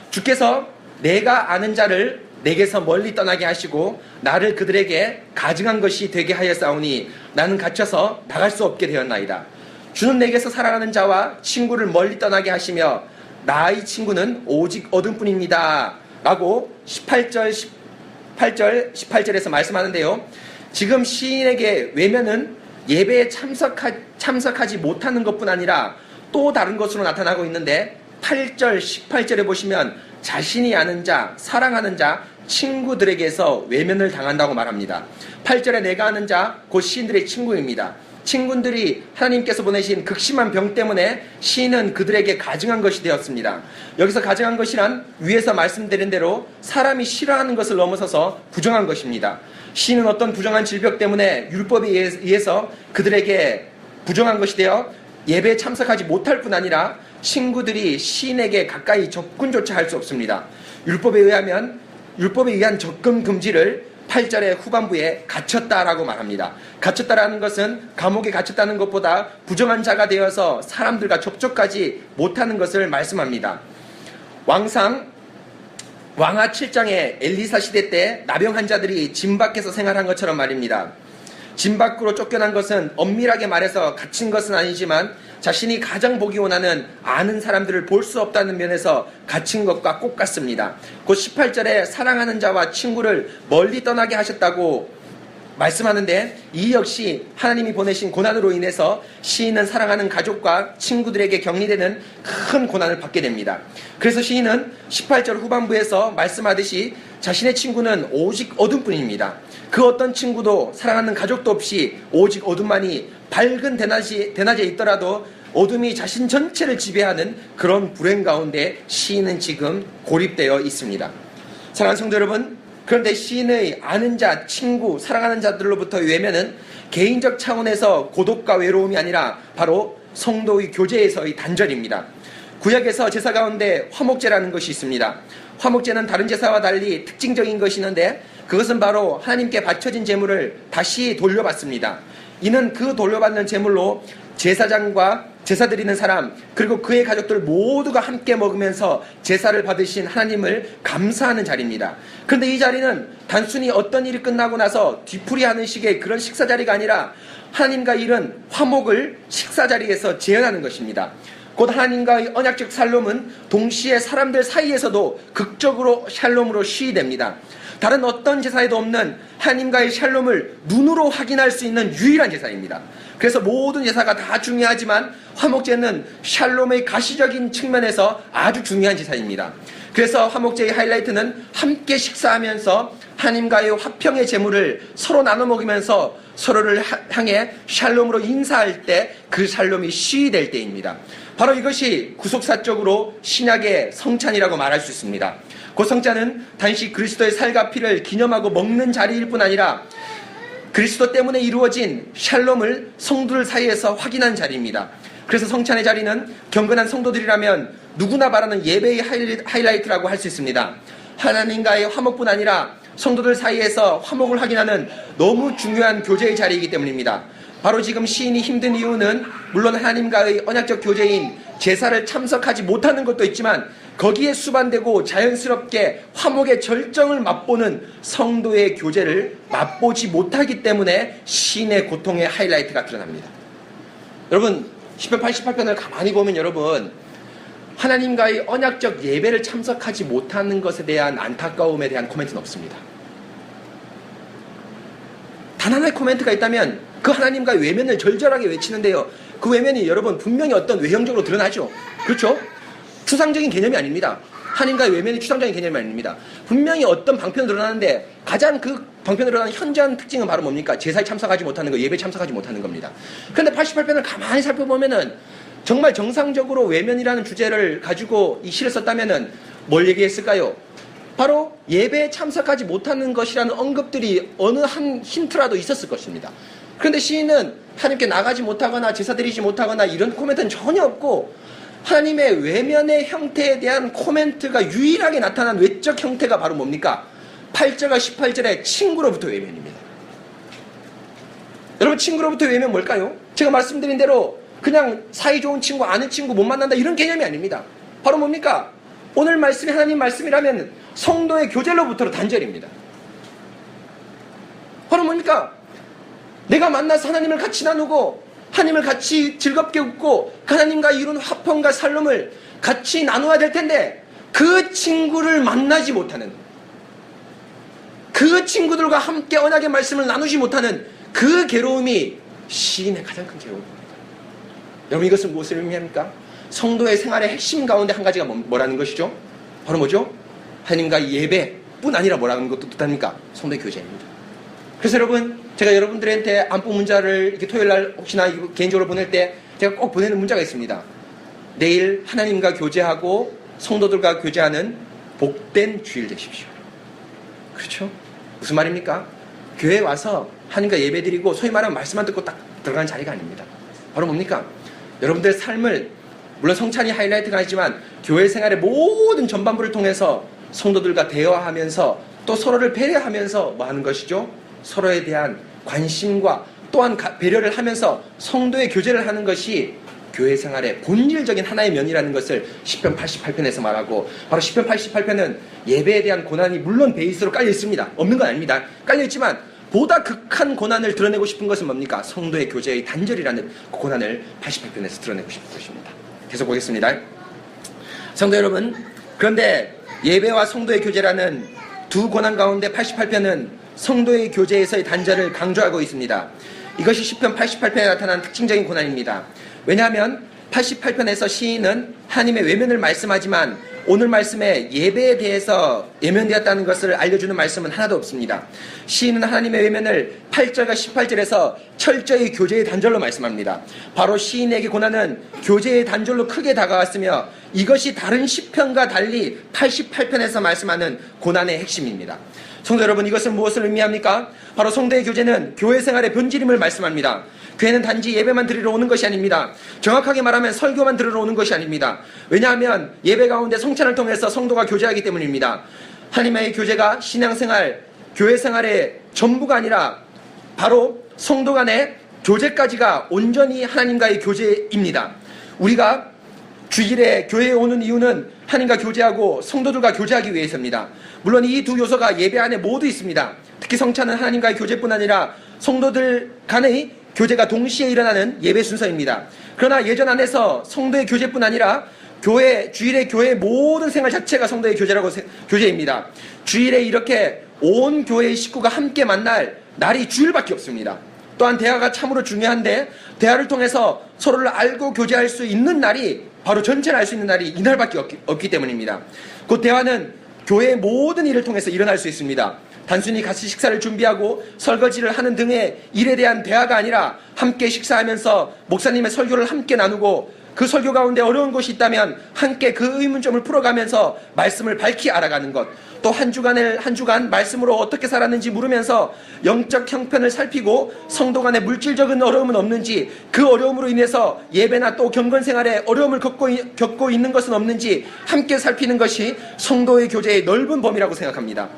주께서 내가 아는 자를 내게서 멀리 떠나게 하시고 나를 그들에게 가증한 것이 되게 하였사오니 나는 갇혀서 나갈 수 없게 되었나이다. 주는 내게서 사랑하는 자와 친구를 멀리 떠나게 하시며 나의 친구는 오직 어둠뿐입니다 라고 18절에서 말씀하는데요. 지금 시인에게 외면은 예배에 참석하지 못하는 것뿐 아니라 또 다른 것으로 나타나고 있는데 8절, 18절에 보시면 자신이 아는 자, 사랑하는 자, 친구들에게서 외면을 당한다고 말합니다. 8절에 내가 아는 자, 곧 시인들의 친구입니다. 친구들이 하나님께서 보내신 극심한 병 때문에 시인은 그들에게 가증한 것이 되었습니다. 여기서 가증한 것이란 위에서 말씀드린 대로 사람이 싫어하는 것을 넘어서서 부정한 것입니다. 시인은 어떤 부정한 질병 때문에 율법에 의해서 그들에게 부정한 것이 되어 예배에 참석하지 못할 뿐 아니라 친구들이 시인에게 가까이 접근조차 할 수 없습니다. 율법에 의한 접근 금지를 8절의 후반부에 갇혔다라고 말합니다. 갇혔다라는 것은 감옥에 갇혔다는 것보다 부정한 자가 되어서 사람들과 접촉하지 못하는 것을 말씀합니다. 왕하 7장의 엘리사 시대 때 나병 환자들이 진 밖에서 생활한 것처럼 말입니다. 진 밖으로 쫓겨난 것은 엄밀하게 말해서 갇힌 것은 아니지만 자신이 가장 보기 원하는 아는 사람들을 볼 수 없다는 면에서 갇힌 것과 꼭 같습니다. 곧 18절에 사랑하는 자와 친구를 멀리 떠나게 하셨다고 말씀하는데 이 역시 하나님이 보내신 고난으로 인해서 시인은 사랑하는 가족과 친구들에게 격리되는 큰 고난을 받게 됩니다. 그래서 시인은 18절 후반부에서 말씀하듯이 자신의 친구는 오직 어둠뿐입니다. 그 어떤 친구도 사랑하는 가족도 없이 오직 어둠만이 밝은 대낮에 있더라도 어둠이 자신 전체를 지배하는 그런 불행 가운데 시인은 지금 고립되어 있습니다. 사랑하는 성도 여러분, 그런데 시인의 아는 자, 친구, 사랑하는 자들로부터의 외면은 개인적 차원에서 고독과 외로움이 아니라 바로 성도의 교제에서의 단절입니다. 구약에서 제사 가운데 화목제라는 것이 있습니다. 화목제는 다른 제사와 달리 특징적인 것이 있는데 그것은 바로 하나님께 바쳐진 제물을 다시 돌려받습니다. 이는 그 돌려받는 제물로 제사장과 제사 드리는 사람 그리고 그의 가족들 모두가 함께 먹으면서 제사를 받으신 하나님을 감사하는 자리입니다. 그런데 이 자리는 단순히 어떤 일이 끝나고 나서 뒤풀이하는 식의 그런 식사 자리가 아니라 하나님과 이룬 화목을 식사 자리에서 재현하는 것입니다. 곧 하나님과의 언약적 샬롬은 동시에 사람들 사이에서도 극적으로 샬롬으로 시위됩니다. 다른 어떤 제사에도 없는 하나님과의 샬롬을 눈으로 확인할 수 있는 유일한 제사입니다. 그래서 모든 제사가 다 중요하지만 화목제는 샬롬의 가시적인 측면에서 아주 중요한 제사입니다. 그래서 화목제의 하이라이트는 함께 식사하면서 하나님과의 화평의 제물을 서로 나눠 먹으면서 서로를 향해 샬롬으로 인사할 때 그 샬롬이 시위될 때입니다. 바로 이것이 구속사적으로 신약의 성찬이라고 말할 수 있습니다. 그 성찬은 단지 그리스도의 살과 피를 기념하고 먹는 자리일 뿐 아니라 그리스도 때문에 이루어진 샬롬을 성도들 사이에서 확인한 자리입니다. 그래서 성찬의 자리는 경건한 성도들이라면 누구나 바라는 예배의 하이라이트라고 할 수 있습니다. 하나님과의 화목뿐 아니라 성도들 사이에서 화목을 확인하는 너무 중요한 교제의 자리이기 때문입니다. 바로 지금 시인이 힘든 이유는 물론 하나님과의 언약적 교제인 제사를 참석하지 못하는 것도 있지만 거기에 수반되고 자연스럽게 화목의 절정을 맛보는 성도의 교제를 맛보지 못하기 때문에 시인의 고통의 하이라이트가 드러납니다. 여러분, 시편 88편을 가만히 보면 여러분, 하나님과의 언약적 예배를 참석하지 못하는 것에 대한 안타까움에 대한 코멘트는 없습니다. 단 하나의 코멘트가 있다면 그 하나님과의 외면을 절절하게 외치는데요. 그 외면이 여러분 분명히 어떤 외형적으로 드러나죠. 그렇죠? 추상적인 개념이 아닙니다. 하나님과의 외면이 추상적인 개념이 아닙니다. 분명히 어떤 방편으로 드러나는데 가장 그 방편으로 드러나는 현저한 특징은 바로 뭡니까? 제사에 참석하지 못하는 거, 예배에 참석하지 못하는 겁니다. 그런데 88편을 가만히 살펴보면은 정말 정상적으로 외면이라는 주제를 가지고 이 시를 썼다면은 뭘 얘기했을까요? 바로 예배에 참석하지 못하는 것이라는 언급들이 어느 한 힌트라도 있었을 것입니다. 그런데 시인은 하나님께 나가지 못하거나 제사 드리지 못하거나 이런 코멘트는 전혀 없고 하나님의 외면의 형태에 대한 코멘트가 유일하게 나타난 외적 형태가 바로 뭡니까? 8절과 18절의 친구로부터 외면입니다. 여러분, 친구로부터 외면 뭘까요? 제가 말씀드린 대로 그냥 사이좋은 친구, 아는 친구 못 만난다 이런 개념이 아닙니다. 바로 뭡니까? 오늘 말씀이 하나님 말씀이라면 성도의 교제로부터 단절입니다. 바로 뭡니까? 내가 만나서 하나님을 같이 나누고 하나님을 같이 즐겁게 웃고 하나님과 이룬 화평과 살롬을 같이 나누어야 될 텐데 그 친구를 만나지 못하는, 그 그 친구들과 함께 언약의 말씀을 나누지 못하는 그 괴로움이 시인의 가장 큰 괴로움입니다. 여러분, 이것은 무엇을 의미합니까? 성도의 생활의 핵심 가운데 한 가지가 뭐라는 것이죠? 바로 뭐죠? 하나님과 예배뿐 아니라 뭐라는 것도 뜻합니까? 성도의 교제입니다. 그래서 여러분, 제가 여러분들한테 안부 문자를 이렇게 토요일날 혹시나 개인적으로 보낼 때 제가 꼭 보내는 문자가 있습니다. 내일 하나님과 교제하고 성도들과 교제하는 복된 주일 되십시오. 그렇죠? 무슨 말입니까? 교회에 와서 하나님과 예배드리고 소위 말하면 말씀만 듣고 딱 들어가는 자리가 아닙니다. 바로 뭡니까? 여러분들의 삶을, 물론 성찬이 하이라이트가 아니지만 교회 생활의 모든 전반부를 통해서 성도들과 대화하면서 또 서로를 배려하면서 뭐 하는 것이죠? 서로에 대한 관심과 또한 배려를 하면서 성도의 교제를 하는 것이 교회 생활의 본질적인 하나의 면이라는 것을 시편 88편에서 말하고, 바로 시편 88편은 예배에 대한 고난이 물론 베이스로 깔려 있습니다. 없는 건 아닙니다. 깔려 있지만 보다 극한 고난을 드러내고 싶은 것은 뭡니까? 성도의 교제의 단절이라는 그 고난을 88편에서 드러내고 싶은 것입니다. 계속 보겠습니다. 성도 여러분, 그런데 예배와 성도의 교제라는 두 고난 가운데 88편은 성도의 교제에서의 단절을 강조하고 있습니다. 이것이 시편 88편에 나타난 특징적인 고난입니다. 왜냐하면 88편에서 시인은 하나님의 외면을 말씀하지만 오늘 말씀에 예배에 대해서 예면되었다는 것을 알려주는 말씀은 하나도 없습니다. 시인은 하나님의 외면을 8절과 18절에서 철저히 교제의 단절로 말씀합니다. 바로 시인에게 고난은 교제의 단절로 크게 다가왔으며 이것이 다른 시편과 달리 88편에서 말씀하는 고난의 핵심입니다. 성도 여러분, 이것은 무엇을 의미합니까? 바로 성도의 교제는 교회 생활의 본질임을 말씀합니다. 교회는 단지 예배만 드리러 오는 것이 아닙니다. 정확하게 말하면 설교만 들으러 오는 것이 아닙니다. 왜냐하면 예배 가운데 성찬을 통해서 성도가 교제하기 때문입니다. 하나님의 교제가 신앙생활, 교회 생활의 전부가 아니라 바로 성도 간의 교제까지가 온전히 하나님과의 교제입니다. 우리가 주일에 교회에 오는 이유는 하나님과 교제하고 성도들과 교제하기 위해서입니다. 물론 이 두 요소가 예배 안에 모두 있습니다. 특히 성찬은 하나님과의 교제뿐 아니라 성도들 간의 교제가 동시에 일어나는 예배 순서입니다. 그러나 예전 안에서 성도의 교제뿐 아니라 주일의 교회의 모든 생활 자체가 성도의 교제입니다. 주일에 이렇게 온 교회의 식구가 함께 만날 날이 주일밖에 없습니다. 또한 대화가 참으로 중요한데 대화를 통해서 서로를 알고 교제할 수 있는 날이, 바로 전체를 알 수 있는 날이 이날밖에 없기 때문입니다. 그 대화는 교회의 모든 일을 통해서 일어날 수 있습니다. 단순히 같이 식사를 준비하고 설거지를 하는 등의 일에 대한 대화가 아니라 함께 식사하면서 목사님의 설교를 함께 나누고 그 설교 가운데 어려운 것이 있다면 함께 그 의문점을 풀어가면서 말씀을 밝히 알아가는 것, 또 한 주간 말씀으로 어떻게 살았는지 물으면서 영적 형편을 살피고 성도 간의 물질적인 어려움은 없는지, 그 어려움으로 인해서 예배나 또 경건 생활에 어려움을 겪고 있는 것은 없는지 함께 살피는 것이 성도의 교제의 넓은 범위라고 생각합니다.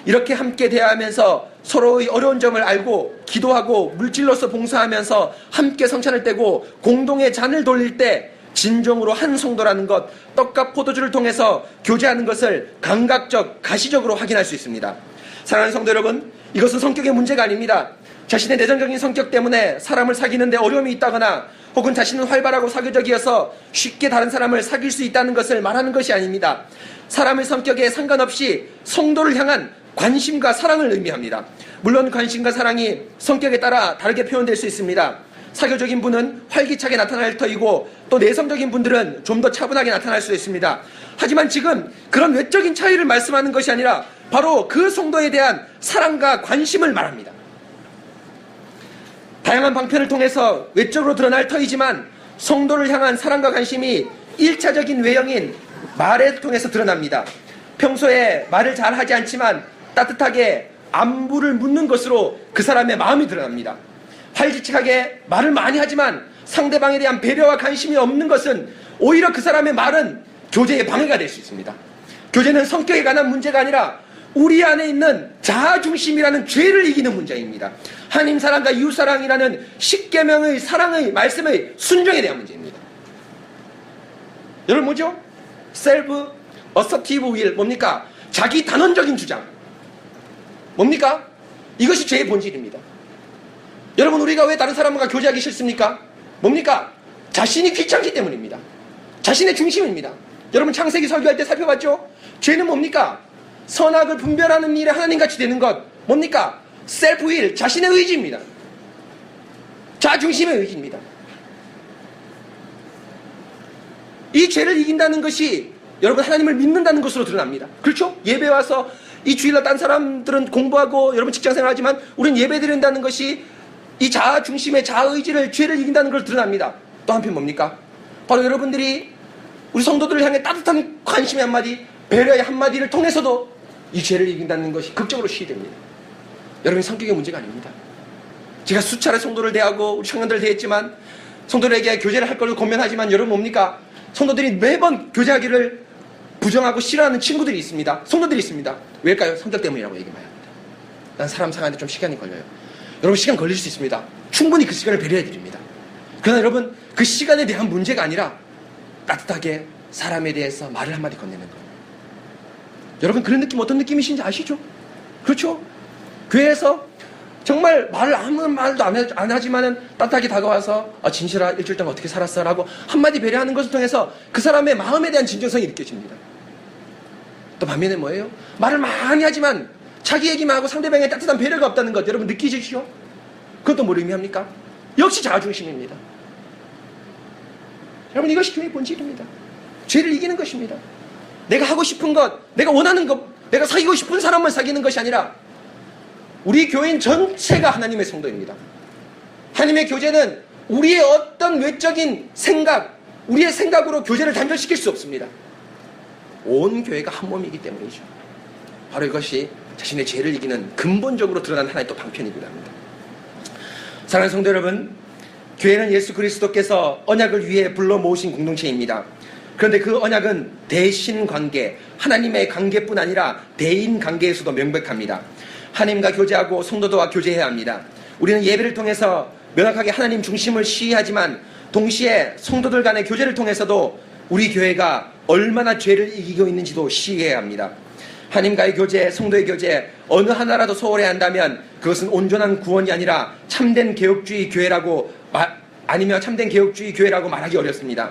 이렇게 함께 대화하면서 서로의 어려운 점을 알고 기도하고 물질로서 봉사하면서 함께 성찬을 떼고 공동의 잔을 돌릴 때 진정으로 한 성도라는 것, 떡과 포도주를 통해서 교제하는 것을 감각적, 가시적으로 확인할 수 있습니다. 사랑하는 성도 여러분, 이것은 성격의 문제가 아닙니다. 자신의 내성적인 성격 때문에 사람을 사귀는데 어려움이 있다거나 혹은 자신은 활발하고 사교적이어서 쉽게 다른 사람을 사귈 수 있다는 것을 말하는 것이 아닙니다. 사람의 성격에 상관없이 성도를 향한 관심과 사랑을 의미합니다. 물론 관심과 사랑이 성격에 따라 다르게 표현될 수 있습니다. 사교적인 분은 활기차게 나타날 터이고 또 내성적인 분들은 좀 더 차분하게 나타날 수 있습니다. 하지만 지금 그런 외적인 차이를 말씀하는 것이 아니라 바로 그 성도에 대한 사랑과 관심을 말합니다. 다양한 방편을 통해서 외적으로 드러날 터이지만 성도를 향한 사랑과 관심이 1차적인 외형인 말을 통해서 드러납니다. 평소에 말을 잘 하지 않지만 따뜻하게 안부를 묻는 것으로 그 사람의 마음이 드러납니다. 활기차게 말을 많이 하지만 상대방에 대한 배려와 관심이 없는 것은 오히려 그 사람의 말은 교제의 방해가 될 수 있습니다. 교제는 성격에 관한 문제가 아니라 우리 안에 있는 자아중심이라는 죄를 이기는 문제입니다. 하나님 사랑과 이웃 사랑이라는 십계명의 사랑의 말씀의 순종에 대한 문제입니다. 여러분 뭐죠? 셀프 어서티브 윌, 뭡니까? 자기 단언적인 주장. 뭡니까? 이것이 죄의 본질입니다. 여러분, 우리가 왜 다른 사람과 교제하기 싫습니까? 뭡니까? 자신이 귀찮기 때문입니다. 자신의 중심입니다. 여러분, 창세기 설교할 때 살펴봤죠? 죄는 뭡니까? 선악을 분별하는 일에 하나님같이 되는 것, 뭡니까? 셀프윌, 자신의 의지입니다. 자중심의 의지입니다. 이 죄를 이긴다는 것이 여러분 하나님을 믿는다는 것으로 드러납니다. 그렇죠? 예배 와서 이 주일날 딴 사람들은 공부하고 여러분 직장생활 하지만 우리는 예배 드린다는 것이 이 자아중심의 자아의지를 죄를 이긴다는 걸 드러납니다. 또 한편 뭡니까? 바로 여러분들이 우리 성도들을 향해 따뜻한 관심의 한마디, 배려의 한마디를 통해서도 이 죄를 이긴다는 것이 극적으로 시행됩니다. 여러분의 성격의 문제가 아닙니다. 제가 수차례 성도를 대하고 우리 청년들을 대했지만 성도들에게 교제를 할 것을 권면하지만 여러분 뭡니까? 성도들이 매번 교제하기를 부정하고 싫어하는 친구들이 있습니다. 성도들이 있습니다. 왜일까요? 성격 때문이라고 얘기 많이 합니다. 난 사람 상하는데 좀 시간이 걸려요. 여러분 시간 걸릴 수 있습니다. 충분히 그 시간을 배려해 드립니다. 그러나 여러분 그 시간에 대한 문제가 아니라 따뜻하게 사람에 대해서 말을 한마디 건네는 거예요. 여러분 그런 느낌 어떤 느낌이신지 아시죠? 그렇죠? 교회에서 정말 말을 아무 말도 안 하지만은 따뜻하게 다가와서 진실아 일주일 동안 어떻게 살았어? 라고 한마디 배려하는 것을 통해서 그 사람의 마음에 대한 진정성이 느껴집니다. 또 반면에 뭐예요? 말을 많이 하지만 자기 얘기만 하고 상대방에 따뜻한 배려가 없다는 것 여러분 느끼시죠? 그것도 뭘 의미합니까? 역시 자아중심입니다. 여러분 이것이 교회의 본질입니다. 죄를 이기는 것입니다. 내가 하고 싶은 것, 내가 원하는 것, 내가 사귀고 싶은 사람만 사귀는 것이 아니라 우리 교인 전체가 하나님의 성도입니다. 하나님의 교제는 우리의 어떤 외적인 생각, 우리의 생각으로 교제를 단절시킬 수 없습니다. 온 교회가 한 몸이기 때문이죠. 바로 이것이 자신의 죄를 이기는 근본적으로 드러난 하나의 또 방편이기도 합니다. 사랑하는 성도 여러분, 교회는 예수 그리스도께서 언약을 위해 불러 모으신 공동체입니다. 그런데 그 언약은 대신 관계, 하나님의 관계뿐 아니라 대인 관계에서도 명백합니다. 하나님과 교제하고 성도들과 교제해야 합니다. 우리는 예배를 통해서 명확하게 하나님 중심을 시위하지만 동시에 성도들 간의 교제를 통해서도 우리 교회가 얼마나 죄를 이기고 있는지도 시위해야 합니다. 하나님과의 교제, 성도의 교제 어느 하나라도 소홀해야 한다면 그것은 온전한 구원이 아니라 참된 개혁주의 교회라고 아니면 참된 개혁주의 교회라고 말하기 어렵습니다.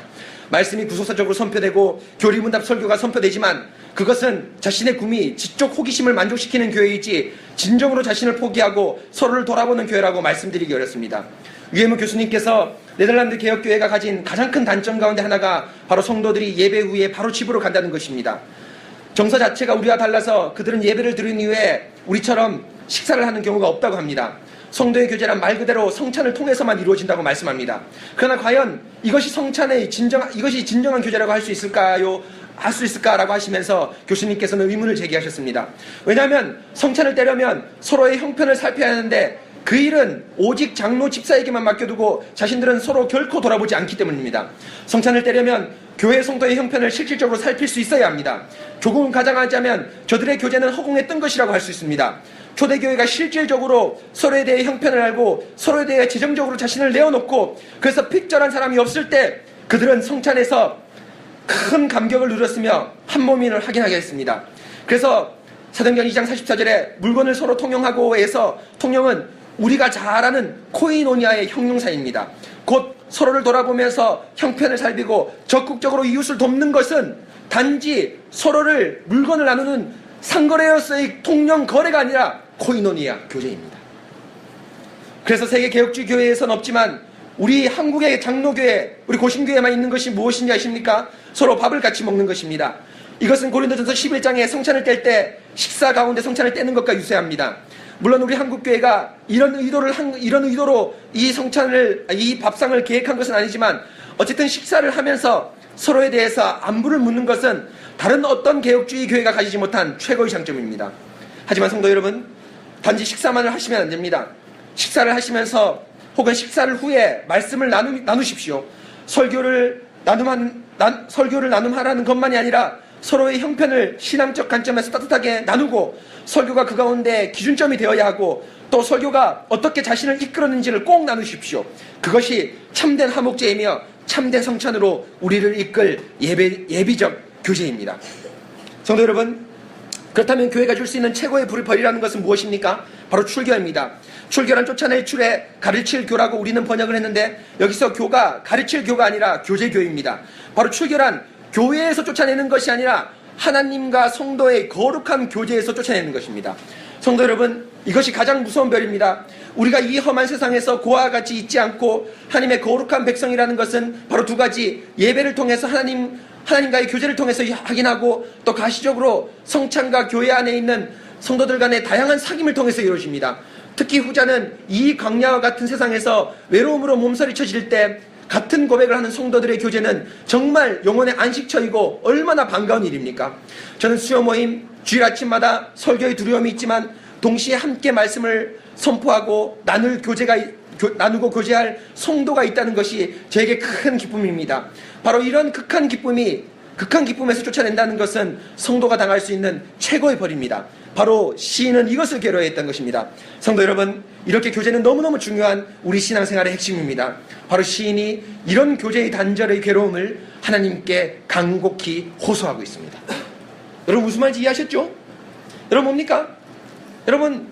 말씀이 구속사적으로 선포되고 교리문답 설교가 선포되지만 그것은 자신의 구미, 지적 호기심을 만족시키는 교회이지 진정으로 자신을 포기하고 서로를 돌아보는 교회라고 말씀드리기 어렵습니다. 유해무 교수님께서 네덜란드 개혁교회가 가진 가장 큰 단점 가운데 하나가 바로 성도들이 예배 후에 바로 집으로 간다는 것입니다. 정서 자체가 우리와 달라서 그들은 예배를 들은 이후에 우리처럼 식사를 하는 경우가 없다고 합니다. 성도의 교제란 말 그대로 성찬을 통해서만 이루어진다고 말씀합니다. 그러나 과연 이것이 이것이 진정한 교제라고 할 수 있을까요? 할 수 있을까라고 하시면서 교수님께서는 의문을 제기하셨습니다. 왜냐하면 성찬을 떼려면 서로의 형편을 살펴야 하는데 그 일은 오직 장로 집사에게만 맡겨두고 자신들은 서로 결코 돌아보지 않기 때문입니다. 성찬을 떼려면 교회 성도의 형편을 실질적으로 살필 수 있어야 합니다. 조금 가장하자면 저들의 교제는 허공에 뜬 것이라고 할 수 있습니다. 초대교회가 실질적으로 서로에 대해 형편을 알고 서로에 대해 재정적으로 자신을 내어놓고 그래서 픽절한 사람이 없을 때 그들은 성찬에서 큰 감격을 누렸으며 한 몸인을 확인하게 했습니다. 그래서 사도행전 2장 44절에 물건을 서로 통용하고 해서 통용은 우리가 잘 아는 코이노니아의 형용사입니다. 곧 서로를 돌아보면서 형편을 살피고 적극적으로 이웃을 돕는 것은 단지 서로를 물건을 나누는 상거래로서의 통용 거래가 아니라 코이노니아 교제입니다. 그래서 세계 개혁주의 교회에서는 없지만 우리 한국의 장로교회, 우리 고신교회만 있는 것이 무엇인지 아십니까? 서로 밥을 같이 먹는 것입니다. 이것은 고린도전서 11장에 성찬을 뗄 때 식사 가운데 성찬을 떼는 것과 유사합니다. 물론 우리 한국교회가 이런 의도로 이 밥상을 계획한 것은 아니지만 어쨌든 식사를 하면서 서로에 대해서 안부를 묻는 것은 다른 어떤 개혁주의 교회가 가지지 못한 최고의 장점입니다. 하지만 성도 여러분, 단지 식사만을 하시면 안 됩니다. 식사를 하시면서 혹은 식사를 후에 말씀을 나누십시오. 설교를 나눔하라는 것만이 아니라 서로의 형편을 신앙적 관점에서 따뜻하게 나누고 설교가 그 가운데 기준점이 되어야 하고 또 설교가 어떻게 자신을 이끌었는지를 꼭 나누십시오. 그것이 참된 화목제이며 참된 성찬으로 우리를 이끌 예비적 교제입니다. 성도 여러분, 그렇다면 교회가 줄 수 있는 최고의 벌이라는 것은 무엇입니까? 바로 출교입니다. 출교란 쫓아낼 출에 가르칠 교라고 우리는 번역을 했는데 여기서 교가 가르칠 교가 아니라 교제교입니다. 바로 출교란 교회에서 쫓아내는 것이 아니라 하나님과 성도의 거룩한 교제에서 쫓아내는 것입니다. 성도 여러분, 이것이 가장 무서운 별입니다. 우리가 이 험한 세상에서 고아와 같이 있지 않고 하나님의 거룩한 백성이라는 것은 바로 두 가지, 예배를 통해서 하나님과의 교제를 통해서 확인하고, 또 가시적으로 성찬과 교회 안에 있는 성도들 간의 다양한 사귐을 통해서 이루어집니다. 특히 후자는 이 광야와 같은 세상에서 외로움으로 몸서리쳐질 때 같은 고백을 하는 성도들의 교제는 정말 영혼의 안식처이고 얼마나 반가운 일입니까? 저는 수요 모임, 주일 아침마다 설교의 두려움이 있지만 동시에 함께 말씀을 선포하고 나누고 교제할 성도가 있다는 것이 저에게 큰 기쁨입니다. 바로 이런 극한 기쁨에서 쫓아낸다는 것은 성도가 당할 수 있는 최고의 벌입니다. 바로 시인은 이것을 괴로워했던 것입니다. 성도 여러분, 이렇게 교제는 너무너무 중요한 우리 신앙생활의 핵심입니다. 바로 시인이 이런 교제의 단절의 괴로움을 하나님께 간곡히 호소하고 있습니다. 여러분 무슨 말인지 이해하셨죠? 여러분 뭡니까? 여러분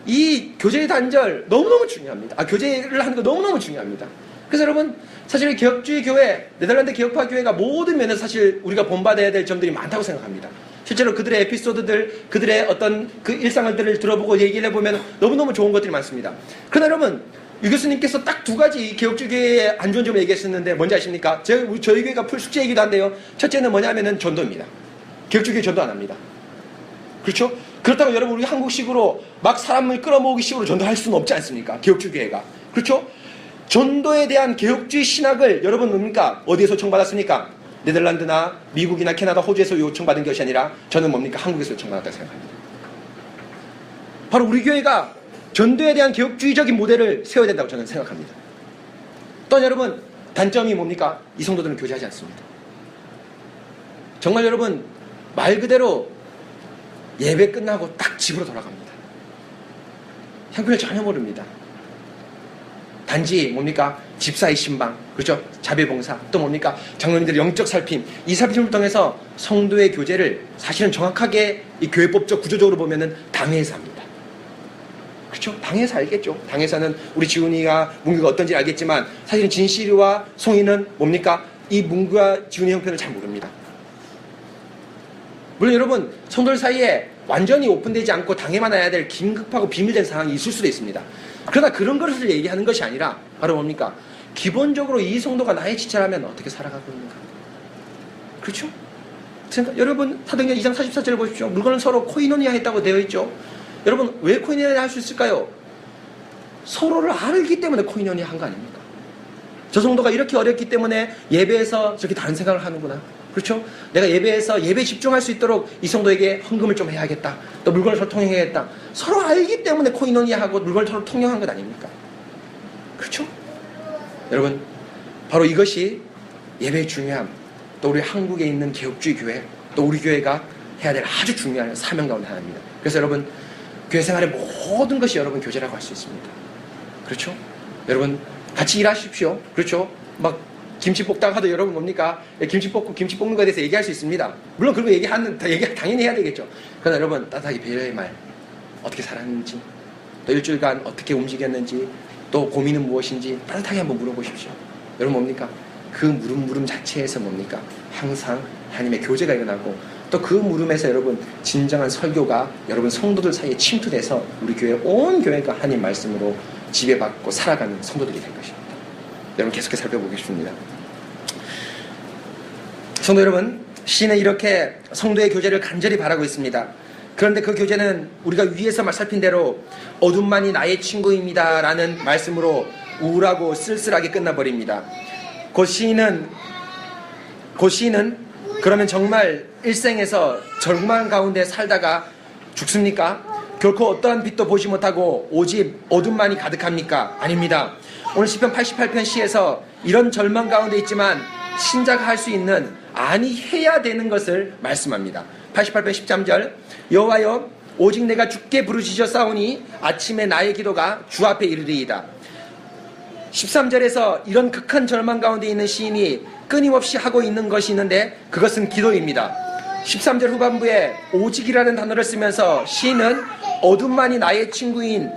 이 교제의 단절 너무너무 중요합니다. 교제를 하는 거 너무너무 중요합니다. 그래서 여러분 사실 개혁주의 교회, 네덜란드 개혁파 교회가 모든 면에서 사실 우리가 본받아야 될 점들이 많다고 생각합니다. 실제로 그들의 에피소드들, 그들의 어떤 그 일상들을 들어보고 얘기를 해보면 너무너무 좋은 것들이 많습니다. 그러나 여러분, 유 교수님께서 딱 두 가지 개혁주의 교회의 안 좋은 점을 얘기했었는데 뭔지 아십니까? 저희 교회가 풀 숙제이기도 한데요. 첫째는 뭐냐면은 전도입니다. 개혁주의 교회 전도 안 합니다. 그렇죠? 그렇다고 여러분 우리 한국식으로 막 사람을 끌어모으기 식으로 전도할 수는 없지 않습니까? 개혁주의 교회가. 그렇죠? 전도에 대한 개혁주의 신학을 여러분 뭡니까? 어디에서 요청받았습니까? 네덜란드나 미국이나 캐나다, 호주에서 요청받은 것이 아니라 저는 뭡니까? 한국에서 요청받았다고 생각합니다. 바로 우리 교회가 전도에 대한 개혁주의적인 모델을 세워야 된다고 저는 생각합니다. 또 여러분 단점이 뭡니까? 이 성도들은 교제하지 않습니다. 정말 여러분 말 그대로 예배 끝나고 딱 집으로 돌아갑니다. 형편을 전혀 모릅니다. 단지 뭡니까? 집사의 신방, 그렇죠? 자비봉사, 또 뭡니까? 장로님들의 영적 살핌, 이 살핌을 통해서 성도의 교제를 사실은 정확하게 이 교회법적 구조적으로 보면은 당회에서 합니다. 그렇죠? 당회에서 알겠죠? 당회에서는 우리 지훈이가 문규가 어떤지 알겠지만 사실은 진실이와 송이는 뭡니까? 이 문규와 지훈의 형편을 잘 모릅니다. 물론 여러분 성도들 사이에 완전히 오픈되지 않고 당해만 해야 될 긴급하고 비밀된 상황이 있을 수도 있습니다. 그러나 그런 것을 얘기하는 것이 아니라 바로 뭡니까? 기본적으로 이 성도가 나의 지체라면 어떻게 살아가고 있는가? 그렇죠? 여러분 사도행전 2장 44절을 보십시오. 물건을 서로 코이노니아 했다고 되어 있죠. 여러분 왜 코이노니아 할 수 있을까요? 서로를 알기 때문에 코이노니아 한 거 아닙니까? 저 성도가 이렇게 어렵기 때문에 예배에서 저렇게 다른 생각을 하는구나. 그렇죠? 내가 예배에서 예배에 집중할 수 있도록 이 성도에게 헌금을 좀 해야겠다. 또 물건을 서로 통용해야겠다. 서로 알기 때문에 코이노니아하고 물건을 서로 통용한 것 아닙니까? 그렇죠? 여러분 바로 이것이 예배의 중요함, 또 우리 한국에 있는 개혁주의 교회, 또 우리 교회가 해야 될 아주 중요한 사명 가운데 하나입니다. 그래서 여러분 교회 생활의 모든 것이 여러분 교제라고 할 수 있습니다. 그렇죠? 여러분 같이 일하십시오. 그렇죠? 막 김치 볶다가 하도 여러분 뭡니까? 김치 볶고 김치 볶는 거에 대해서 얘기할 수 있습니다. 물론 그런 거 얘기 당연히 해야 되겠죠. 그러나 여러분 따뜻하게 배려의 말, 어떻게 살았는지, 또 일주일간 어떻게 움직였는지, 또 고민은 무엇인지 따뜻하게 한번 물어보십시오. 여러분 뭡니까? 그 물음 자체에서 뭡니까? 항상 하나님의 교제가 일어나고, 또 그 물음에서 여러분 진정한 설교가 여러분 성도들 사이에 침투돼서 우리 교회 온 교회가 하나님 말씀으로 지배받고 살아가는 성도들이 될 것입니다. 여러분 계속해서 살펴보겠습니다. 성도 여러분, 시인은 이렇게 성도의 교제를 간절히 바라고 있습니다. 그런데 그 교제는 우리가 위에서 살핀 대로 어둠만이 나의 친구입니다 라는 말씀으로 우울하고 쓸쓸하게 끝나버립니다. 곧 시인은 그러면 정말 일생에서 절망 가운데 살다가 죽습니까? 결코 어떠한 빛도 보지 못하고 오직 어둠만이 가득합니까? 아닙니다. 오늘 시편 88편 시에서 이런 절망 가운데 있지만 신자가 할 수 있는 아니 해야 되는 것을 말씀합니다. 88편 13절 여호와여 오직 내가 주께 부르짖어 싸우니 아침에 나의 기도가 주 앞에 이르리이다. 13절에서 이런 극한 절망 가운데 있는 시인이 끊임없이 하고 있는 것이 있는데 그것은 기도입니다. 13절 후반부에 오직이라는 단어를 쓰면서 시인은 어둠만이 나의 친구인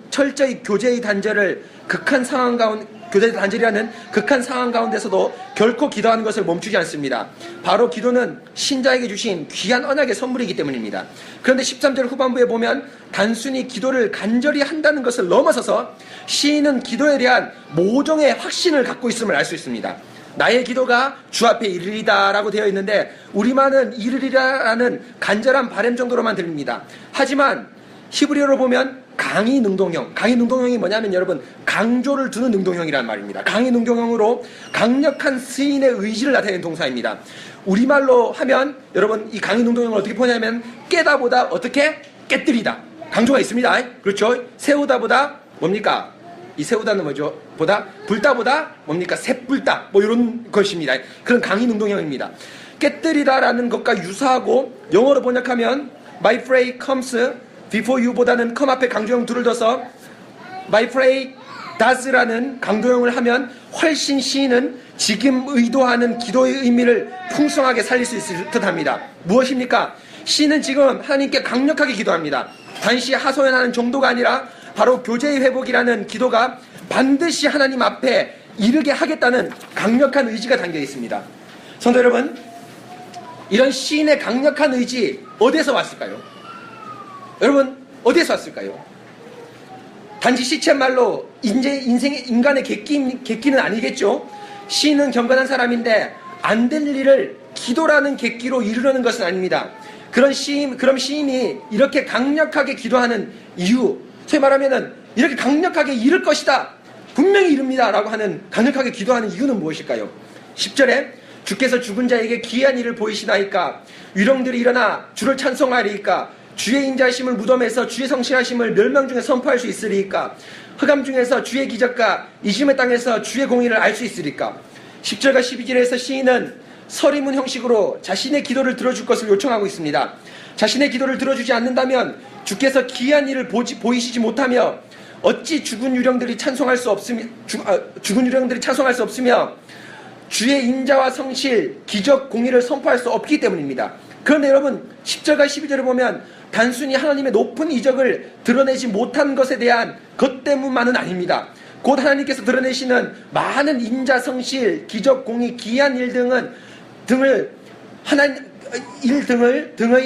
철저히 교제의 단절을 극한 상황 가운데, 교제의 단절이라는 극한 상황 가운데서도 결코 기도하는 것을 멈추지 않습니다. 바로 기도는 신자에게 주신 귀한 언약의 선물이기 때문입니다. 그런데 13절 후반부에 보면 단순히 기도를 간절히 한다는 것을 넘어서서 시인은 기도에 대한 모종의 확신을 갖고 있음을 알 수 있습니다. 나의 기도가 주 앞에 이르리다 라고 되어 있는데 우리만은 이르리라라는 간절한 바람 정도로만 들립니다. 하지만 히브리어로 보면 강의 능동형이 뭐냐면 여러분 강조를 두는 능동형이란 말입니다. 강의 능동형으로 강력한 스인의 의지를 나타내는 동사입니다. 우리말로 하면 여러분 이 강의 능동형을 어떻게 보냐면 깨다보다 어떻게 깨뜨리다 강조가 있습니다. 그렇죠? 세우다보다 뭡니까? 이 세우다는 뭐죠? 불다보다 뭡니까? 새불다 뭐 이런 것입니다. 그런 강의 능동형입니다. 깨뜨리다라는 것과 유사하고 영어로 번역하면 My phrase comes before you보다는 come 앞에 강조형 둘을 둬서 My phrase does라는 강조형을 하면 훨씬 시인은 지금 의도하는 기도의 의미를 풍성하게 살릴 수 있을 듯합니다. 무엇입니까? 시인은 지금 하나님께 강력하게 기도합니다. 단시 하소연하는 정도가 아니라 바로 교제의 회복이라는 기도가 반드시 하나님 앞에 이르게 하겠다는 강력한 의지가 담겨 있습니다. 성도 여러분, 이런 시인의 강력한 의지 어디에서 왔을까요? 여러분 어디에서 왔을까요? 단지 시쳇말로 인간의 객기는 아니겠죠. 시인은 경건한 사람인데 안 될 일을 기도라는 객기로 이루려는 것은 아닙니다. 그럼 시인이 이렇게 강력하게 기도하는 이유, 소위 말하면은 이렇게 강력하게 이룰 것이다, 분명히 이룹니다 라고 하는 강력하게 기도하는 이유는 무엇일까요? 10절에 주께서 죽은 자에게 기이한 일을 보이시나이까, 유령들이 일어나 주를 찬송하리이까, 주의 인자하심을 무덤에서 주의 성실하심을 멸망 중에 선포할 수 있으리이까, 흑암 중에서 주의 기적과 이짐의 땅에서 주의 공의를 알 수 있으리까. 10절과 12절에서 시인은 서리문 형식으로 자신의 기도를 들어줄 것을 요청하고 있습니다. 자신의 기도를 들어주지 않는다면 주께서 기이한 일을 보이시지 못하며 어찌 죽은 유령들이 찬송할 수 없으며 주의 인자와 성실, 기적, 공의를 선포할 수 없기 때문입니다. 그런데 여러분 10절과 12절을 보면 단순히 하나님의 높은 이적을 드러내지 못한 것에 대한 것 때문만은 아닙니다. 곧 하나님께서 드러내시는 많은 인자, 성실, 기적, 공의, 기이한 일 등의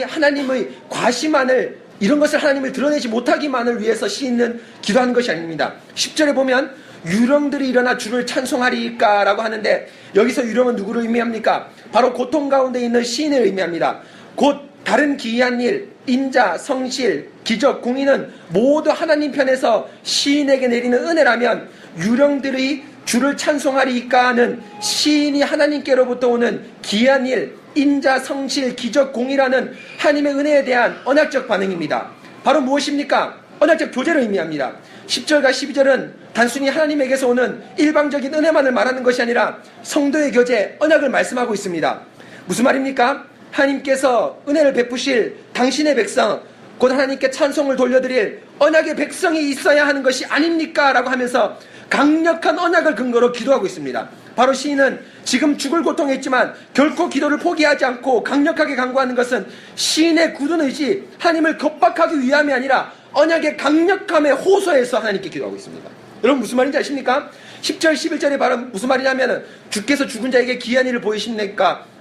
하나님의 과시만을, 이런 것을 하나님을 드러내지 못하기만을 위해서 시인은 기도하는 것이 아닙니다. 10절에 보면 유령들이 일어나 주를 찬송하리까 라고 하는데 여기서 유령은 누구를 의미합니까? 바로 고통 가운데 있는 시인을 의미합니다. 곧 다른 기이한 일, 인자, 성실, 기적, 공의는 모두 하나님 편에서 시인에게 내리는 은혜라면 유령들이 주를 찬송하리까는 시인이 하나님께로부터 오는 기이한 일, 인자, 성실, 기적, 공의라는 하나님의 은혜에 대한 언약적 반응입니다. 바로 무엇입니까? 언약적 교제를 의미합니다. 10절과 12절은 단순히 하나님에게서 오는 일방적인 은혜만을 말하는 것이 아니라 성도의 교제, 언약을 말씀하고 있습니다. 무슨 말입니까? 하나님께서 은혜를 베푸실 당신의 백성, 곧 하나님께 찬송을 돌려드릴 언약의 백성이 있어야 하는 것이 아닙니까? 라고 하면서 강력한 언약을 근거로 기도하고 있습니다. 바로 시인은 지금 죽을 고통에 있지만 결코 기도를 포기하지 않고 강력하게 간구하는 것은 시인의 굳은 의지, 하나님을 겁박하기 위함이 아니라 언약의 강력함에 호소해서 하나님께 기도하고 있습니다. 여러분 무슨 말인지 아십니까? 10절 11절의 발음 무슨 말이냐면 주께서 죽은 자에게 기이한 일을 보이십니까?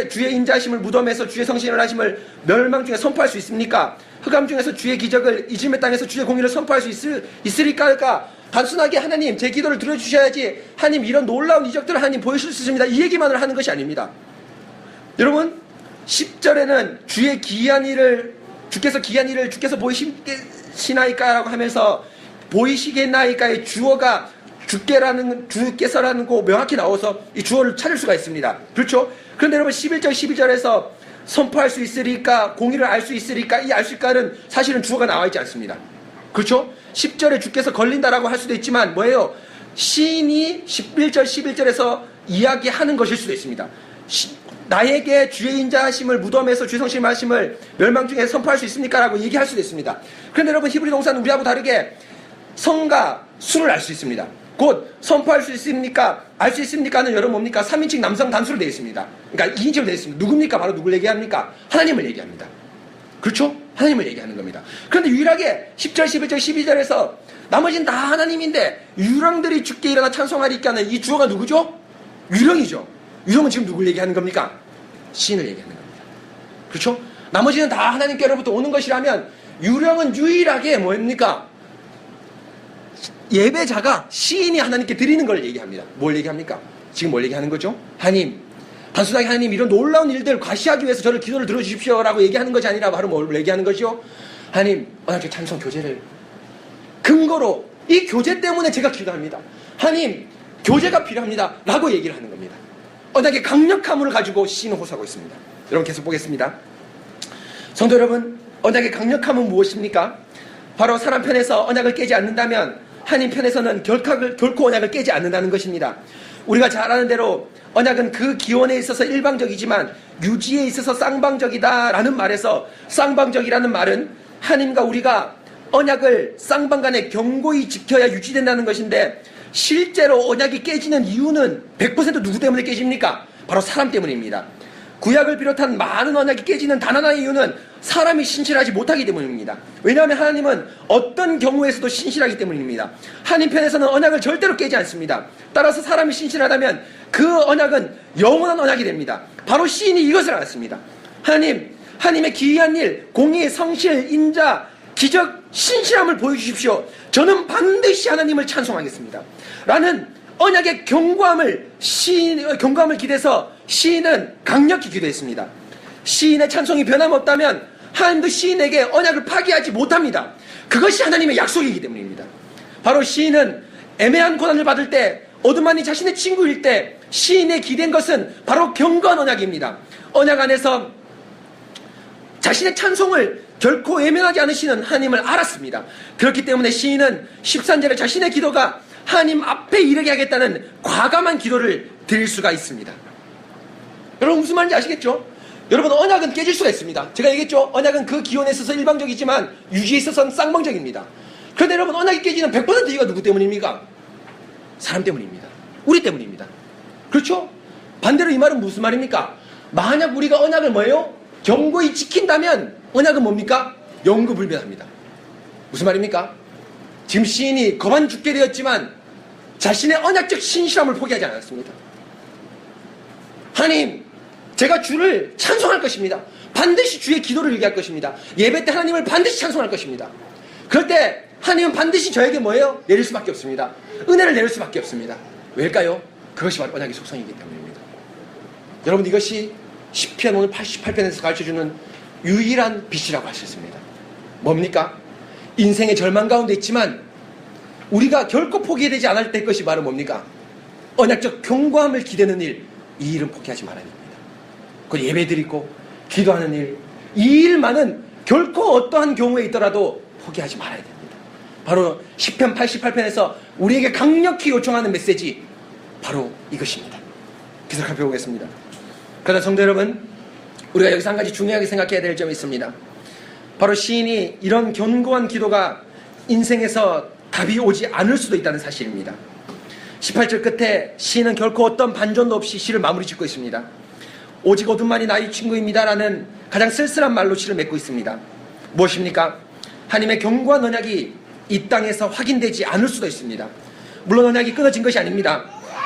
주의 인자하심을 무덤에서 주의 성실을 하심을 멸망 중에 선포할 수 있습니까? 흑암 중에서 주의 기적을, 이짐의 땅에서 주의 공의를 선포할 수 있으리까? 단순하게 하나님 제 기도를 들어주셔야지, 하나님 이런 놀라운 이적들을 하나님 보여줄 수 있습니다, 이 얘기만을 하는 것이 아닙니다. 여러분 10절에는 주께서 기이한 일을 주께서 보이시나이까 라고 하면서 보이시겠나이까의 주어가 주께서라는 거 명확히 나와서 이 주어를 찾을 수가 있습니다. 그렇죠? 그런데 여러분 11절 12절에서 선포할 수 있으리까, 공의를 알 수 있으리까, 이 알 수 있까는 사실은 주어가 나와 있지 않습니다. 그렇죠? 10절에 주께서 걸린다라고 할 수도 있지만 뭐예요? 시인이 11절 11절에서 이야기하는 것일 수도 있습니다. 나에게 주의 인자하심을 무덤에서 주의 성실하심을 멸망 중에 선포할 수 있습니까? 라고 얘기할 수도 있습니다. 그런데 여러분 히브리 동사는 우리하고 다르게 성과 수를 알 수 있습니다. 곧 선포할 수 있습니까? 알 수 있습니까는 여러분 뭡니까? 3인칭 남성 단수로 되어 있습니다. 그러니까 2인칭으로 되어 있습니다. 누굽니까? 바로 누굴 얘기합니까? 하나님을 얘기합니다. 그렇죠? 하나님을 얘기하는 겁니다. 그런데 유일하게 10절, 11절, 12절에서 나머지는 다 하나님인데 유령들이 주께 일어나 찬송하리까 하는 이 주어가 누구죠? 유령이죠. 유령은 지금 누굴 얘기하는 겁니까? 시인을 얘기하는 겁니다. 그렇죠? 나머지는 다 하나님께로부터 오는 것이라면 유령은 유일하게 뭡니까? 예배자가 시인이 하나님께 드리는 걸 얘기합니다. 뭘 얘기합니까? 지금 뭘 얘기하는 거죠? 하나님, 단순하게 하나님 이런 놀라운 일들을 과시하기 위해서 저를 기도를 들어주십시오 라고 얘기하는 것이 아니라 바로 뭘 얘기하는 것이죠? 하나님, 언약적 찬송 교제를 근거로 이 교제 때문에 제가 기도합니다. 하나님, 교제가 필요합니다 라고 얘기를 하는 겁니다. 언약의 강력함을 가지고 시인은 호소하고 있습니다. 여러분 계속 보겠습니다. 성도 여러분, 언약의 강력함은 무엇입니까? 바로 사람 편에서 언약을 깨지 않는다면 하나님 편에서는 결코 언약을 깨지 않는다는 것입니다. 우리가 잘 아는 대로 언약은 그 기원에 있어서 일방적이지만 유지에 있어서 쌍방적이다라는 말에서 쌍방적이라는 말은 하나님과 우리가 언약을 쌍방간에 견고히 지켜야 유지된다는 것인데 실제로 언약이 깨지는 이유는 100% 누구 때문에 깨집니까? 바로 사람 때문입니다. 구약을 비롯한 많은 언약이 깨지는 단 하나의 이유는 사람이 신실하지 못하기 때문입니다. 왜냐하면 하나님은 어떤 경우에서도 신실하기 때문입니다. 하나님 편에서는 언약을 절대로 깨지 않습니다. 따라서 사람이 신실하다면 그 언약은 영원한 언약이 됩니다. 바로 시인이 이것을 알았습니다. 하나님의 기이한 일, 공의, 성실, 인자, 기적, 신실함을 보여주십시오. 저는 반드시 하나님을 찬송하겠습니다. 라는 언약의 경고함을 기대서 시인은 강력히 기도했습니다. 시인의 찬송이 변함없다면 하나님도 시인에게 언약을 파기하지 못합니다. 그것이 하나님의 약속이기 때문입니다. 바로 시인은 애매한 고난을 받을 때, 어둠만이 자신의 친구일 때 시인의 기댄 것은 바로 견고한 언약입니다. 언약 안에서 자신의 찬송을 결코 외면하지 않으시는 하나님을 알았습니다. 그렇기 때문에 시인은 13절에 자신의 기도가 하나님 앞에 이르게 하겠다는 과감한 기도를 드릴 수가 있습니다. 여러분 무슨 말인지 아시겠죠? 여러분 언약은 깨질 수가 있습니다. 제가 얘기했죠? 언약은 그 기원에 있어서 일방적이지만 유지에 있어서는 쌍방적입니다. 그런데 여러분 언약이 깨지는 100% 이유가 누구 때문입니까? 사람 때문입니다. 우리 때문입니다. 그렇죠? 반대로 이 말은 무슨 말입니까? 만약 우리가 언약을 뭐예요? 견고히 지킨다면 언약은 뭡니까? 영구불변합니다. 무슨 말입니까? 지금 시인이 거만 죽게 되었지만 자신의 언약적 신실함을 포기하지 않았습니다. 하나님, 제가 주를 찬송할 것입니다. 반드시 주의 기도를 얘기할 것입니다. 예배 때 하나님을 반드시 찬송할 것입니다. 그럴 때 하나님은 반드시 저에게 뭐예요? 내릴 수밖에 없습니다. 은혜를 내릴 수밖에 없습니다. 왜일까요? 그것이 바로 언약의 속성이기 때문입니다. 여러분 이것이 시편 오늘 88편에서 가르쳐주는 유일한 빛이라고 할 수 있습니다. 뭡니까? 인생의 절망 가운데 있지만 우리가 결코 포기되지 않을 때 것이 바로 뭡니까? 언약적 견고함을 기대는 일, 이 일은 포기하지 말아야 됩니다. 그 예배드리고 기도하는 일, 이 일만은 결코 어떠한 경우에 있더라도 포기하지 말아야 됩니다. 바로 시편 88편에서 우리에게 강력히 요청하는 메시지, 바로 이것입니다. 계속 살펴보겠습니다. 그러나 성도 여러분, 우리가 여기서 한 가지 중요하게 생각해야 될 점이 있습니다. 바로 시인이 이런 견고한 기도가 인생에서 답이 오지 않을 수도 있다는 사실입니다. 18절 끝에 시인은 결코 어떤 반전도 없이 시를 마무리 짓고 있습니다. 오직 어둠만이 나의 친구입니다 라는 가장 쓸쓸한 말로 시를 맺고 있습니다. 무엇입니까? 하나님의 견고한 언약이 이 땅에서 확인되지 않을 수도 있습니다. 물론 언약이 끊어진 것이 아닙니다.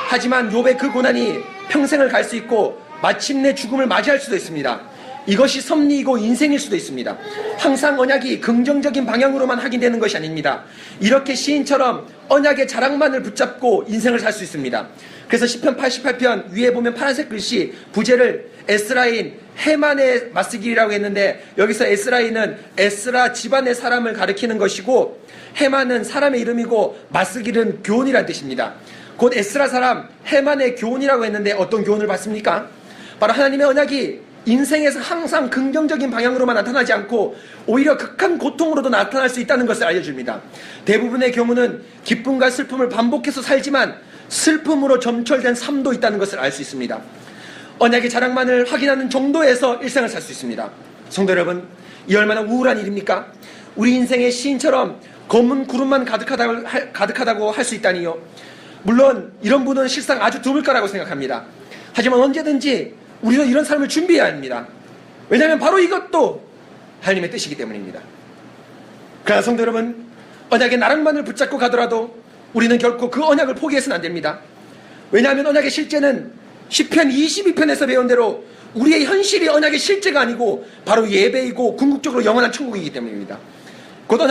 하지만 욥의 그 고난이 평생을 갈 수 있고 마침내 죽음을 맞이할 수도 있습니다. 이것이 섭리이고 인생일 수도 있습니다. 항상 언약이 긍정적인 방향으로만 확인되는 것이 아닙니다. 이렇게 시인처럼 언약의 자랑만을 붙잡고 인생을 살 수 있습니다. 그래서 시편 88편 위에 보면 파란색 글씨 부제를 에스라인 헤만의 맞쓰기라고 했는데, 여기서 에스라인은 에스라 집안의 사람을 가리키는 것이고 헤만은 사람의 이름이고 맞쓰기는 교훈이란 뜻입니다. 곧 에스라 사람 헤만의 교훈이라고 했는데 어떤 교훈을 받습니까? 바로 하나님의 언약이 인생에서 항상 긍정적인 방향으로만 나타나지 않고 오히려 극한 고통으로도 나타날 수 있다는 것을 알려줍니다. 대부분의 경우는 기쁨과 슬픔을 반복해서 살지만 슬픔으로 점철된 삶도 있다는 것을 알 수 있습니다. 언약의 자랑만을 확인하는 정도에서 일생을 살 수 있습니다. 성도 여러분, 이 얼마나 우울한 일입니까? 우리 인생의 시인처럼 검은 구름만 가득하다고 할 수 있다니요. 물론 이런 분은 실상 아주 드물 거라고 생각합니다. 하지만 언제든지 우리도 이런 삶을 준비해야 합니다. 왜냐하면 바로 이것도 하나님의 뜻이기 때문입니다. 그러나 성도 여러분, 언약의 나락만을 붙잡고 가더라도 우리는 결코 그 언약을 포기해서는 안 됩니다. 왜냐하면 언약의 실제는 시편 22편에서 배운 대로 우리의 현실이 언약의 실제가 아니고 바로 예배이고 궁극적으로 영원한 천국이기 때문입니다. 곧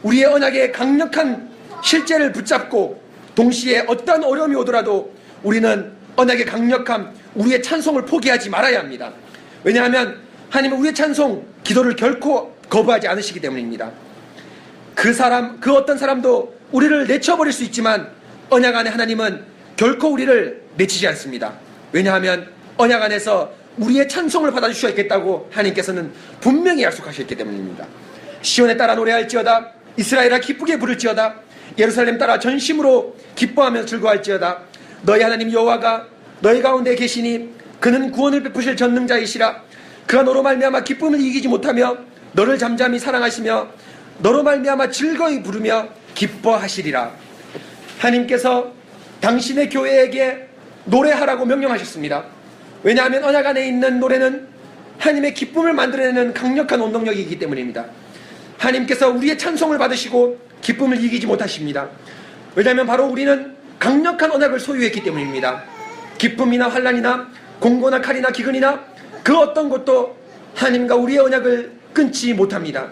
우리의 언약의 강력한 실제를 붙잡고 동시에 어떠한 어려움이 오더라도 우리는 언약의 강력함, 우리의 찬송을 포기하지 말아야 합니다. 왜냐하면 하나님은 우리의 찬송, 기도를 결코 거부하지 않으시기 때문입니다. 그 어떤 사람도 우리를 내쳐버릴 수 있지만 언약 안에 하나님은 결코 우리를 내치지 않습니다. 왜냐하면 언약 안에서 우리의 찬송을 받아주셔야겠다고 하나님께서는 분명히 약속하셨기 때문입니다. 시온에 따라 노래할지어다, 이스라엘아 기쁘게 부를지어다, 예루살렘 따라 전심으로 기뻐하며 즐거워할지어다. 너희 하나님 여호와가 너희 가운데 계시니 그는 구원을 베푸실 전능자이시라. 그가 너로 말미암아 기쁨을 이기지 못하며 너를 잠잠히 사랑하시며 너로 말미암아 즐거이 부르며 기뻐하시리라. 하나님께서 당신의 교회에게 노래하라고 명령하셨습니다. 왜냐하면 언약 안에 있는 노래는 하나님의 기쁨을 만들어내는 강력한 원동력이기 때문입니다. 하나님께서 우리의 찬송을 받으시고 기쁨을 이기지 못하십니다. 왜냐하면 바로 우리는 강력한 언약을 소유했기 때문입니다. 기쁨이나 환난이나 공고나 칼이나 기근이나 그 어떤 것도 하나님과 우리의 언약을 끊지 못합니다.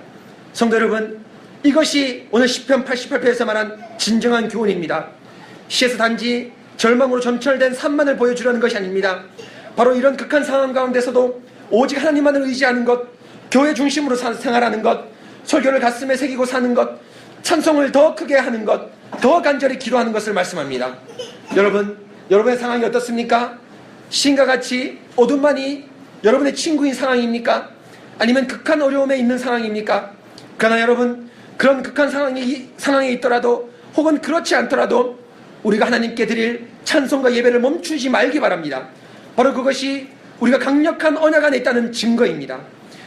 성도 여러분, 이것이 오늘 시편 88편에서 말한 진정한 교훈입니다. 시에서 단지 절망으로 점철된 산만을 보여주려는 것이 아닙니다. 바로 이런 극한 상황 가운데서도 오직 하나님만을 의지하는 것, 교회 중심으로 생활하는 것, 설교를 가슴에 새기고 사는 것, 찬송을 더 크게 하는 것, 더 간절히 기도하는 것을 말씀합니다. 여러분의 상황이 어떻습니까? 시인과 같이 어둠만이 여러분의 친구인 상황입니까? 아니면 극한 어려움에 있는 상황입니까? 그러나 여러분, 그런 극한 상황에 있더라도 혹은 그렇지 않더라도 우리가 하나님께 드릴 찬송과 예배를 멈추지 말기 바랍니다. 바로 그것이 우리가 강력한 언약 안에 있다는 증거입니다.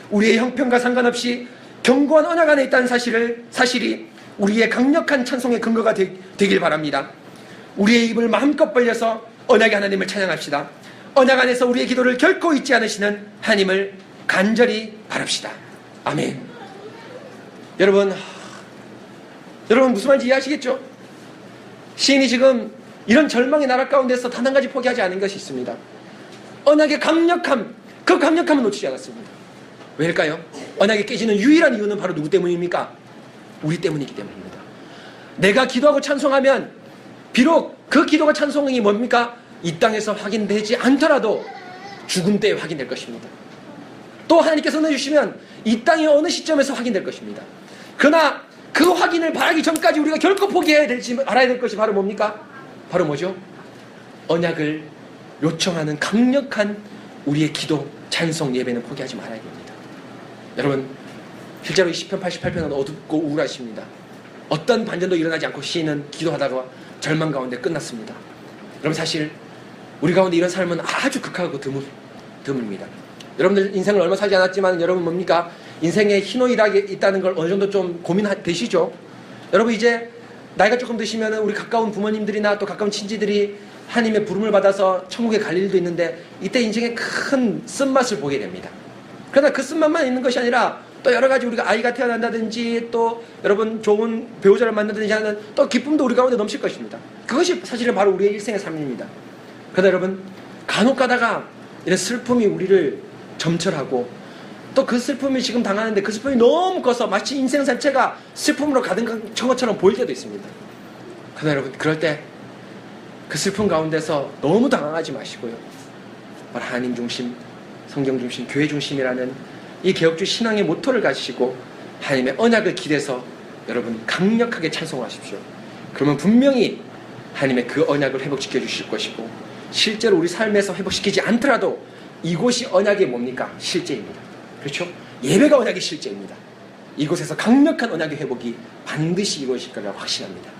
우리의 형편과 상관없이 견고한 언약 안에 있다는 사실이 우리의 강력한 찬송의 근거가 되길 바랍니다. 우리의 입을 마음껏 벌려서 언약의 하나님을 찬양합시다. 언약 안에서 우리의 기도를 결코 잊지 않으시는 하나님을 간절히 바랍시다. 아멘. 여러분 무슨 말인지 이해하시겠죠? 시인이 지금 이런 절망의 나라 가운데서 단 한 가지 포기하지 않은 것이 있습니다. 언약의 강력함, 그 강력함은 놓치지 않았습니다. 왜일까요? 언약이 깨지는 유일한 이유는 바로 누구 때문입니까? 우리 때문이기 때문입니다. 내가 기도하고 찬송하면 비록 그 기도가 찬송이 뭡니까? 이 땅에서 확인되지 않더라도 죽음 때에 확인될 것입니다. 또 하나님께서 넣어주시면 이 땅의 어느 시점에서 확인될 것입니다. 그러나 그 확인을 바라기 전까지 우리가 결코 포기해야 될지 알아야 될 것이 바로 뭡니까? 바로 뭐죠? 언약을 요청하는 강력한 우리의 기도, 찬송, 예배는 포기하지 말아야 됩니다. 여러분, 실제로 이 시편 88편은 어둡고 우울하십니다. 어떤 반전도 일어나지 않고 시인은 기도하다가 절망 가운데 끝났습니다. 여러분, 사실 우리 가운데 이런 삶은 아주 극하고 드뭅니다. 여러분들 인생을 얼마 살지 않았지만 여러분 뭡니까? 인생에 희노애락이 있다는 걸 어느 정도 좀 고민되시죠? 여러분, 이제 나이가 조금 드시면 우리 가까운 부모님들이나 또 가까운 친지들이 하나님의 부름을 받아서 천국에 갈 일도 있는데 이때 인생의 큰 쓴맛을 보게 됩니다. 그러나 그 쓴맛만 있는 것이 아니라 또 여러 가지 우리가 아이가 태어난다든지 또 여러분 좋은 배우자를 만나든지 하는 또 기쁨도 우리 가운데 넘칠 것입니다. 그것이 사실은 바로 우리의 일생의 삶입니다. 그러나 여러분, 간혹 가다가 이런 슬픔이 우리를 점철하고 또 그 슬픔이 지금 당하는데 그 슬픔이 너무 커서 마치 인생 자체가 슬픔으로 가득한 것처럼 보일 때도 있습니다. 그러나 여러분, 그럴 때 그 슬픔 가운데서 너무 당황하지 마시고요. 바로 하나님 중심, 성경 중심, 교회 중심이라는 이 개혁주의 신앙의 모토를 가지시고 하나님의 언약을 기대서 여러분 강력하게 찬송하십시오. 그러면 분명히 하나님의 그 언약을 회복시켜 주실 것이고 실제로 우리 삶에서 회복시키지 않더라도 이곳이 언약의 뭡니까? 실제입니다. 그렇죠? 예배가 언약의 실제입니다. 이곳에서 강력한 언약의 회복이 반드시 이루어질 거라고 확신합니다.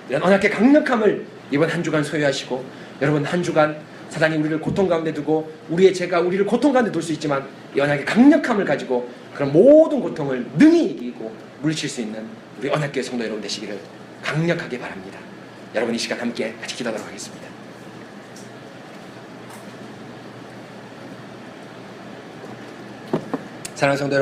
이런 언약의 강력함을 이번 한 주간 소유하시고 여러분 한 주간 사단이 우리를 고통 가운데 두고 우리의 죄가 우리를 고통 가운데 둘 수 있지만 이 언약의 강력함을 가지고 그런 모든 고통을 능히 이기고 물리칠 수 있는 우리 언약교회 성도 여러분 되시기를 강력하게 바랍니다. 여러분 이 시간 함께 같이 기도하도록 하겠습니다. 사랑하는 성도 여러분,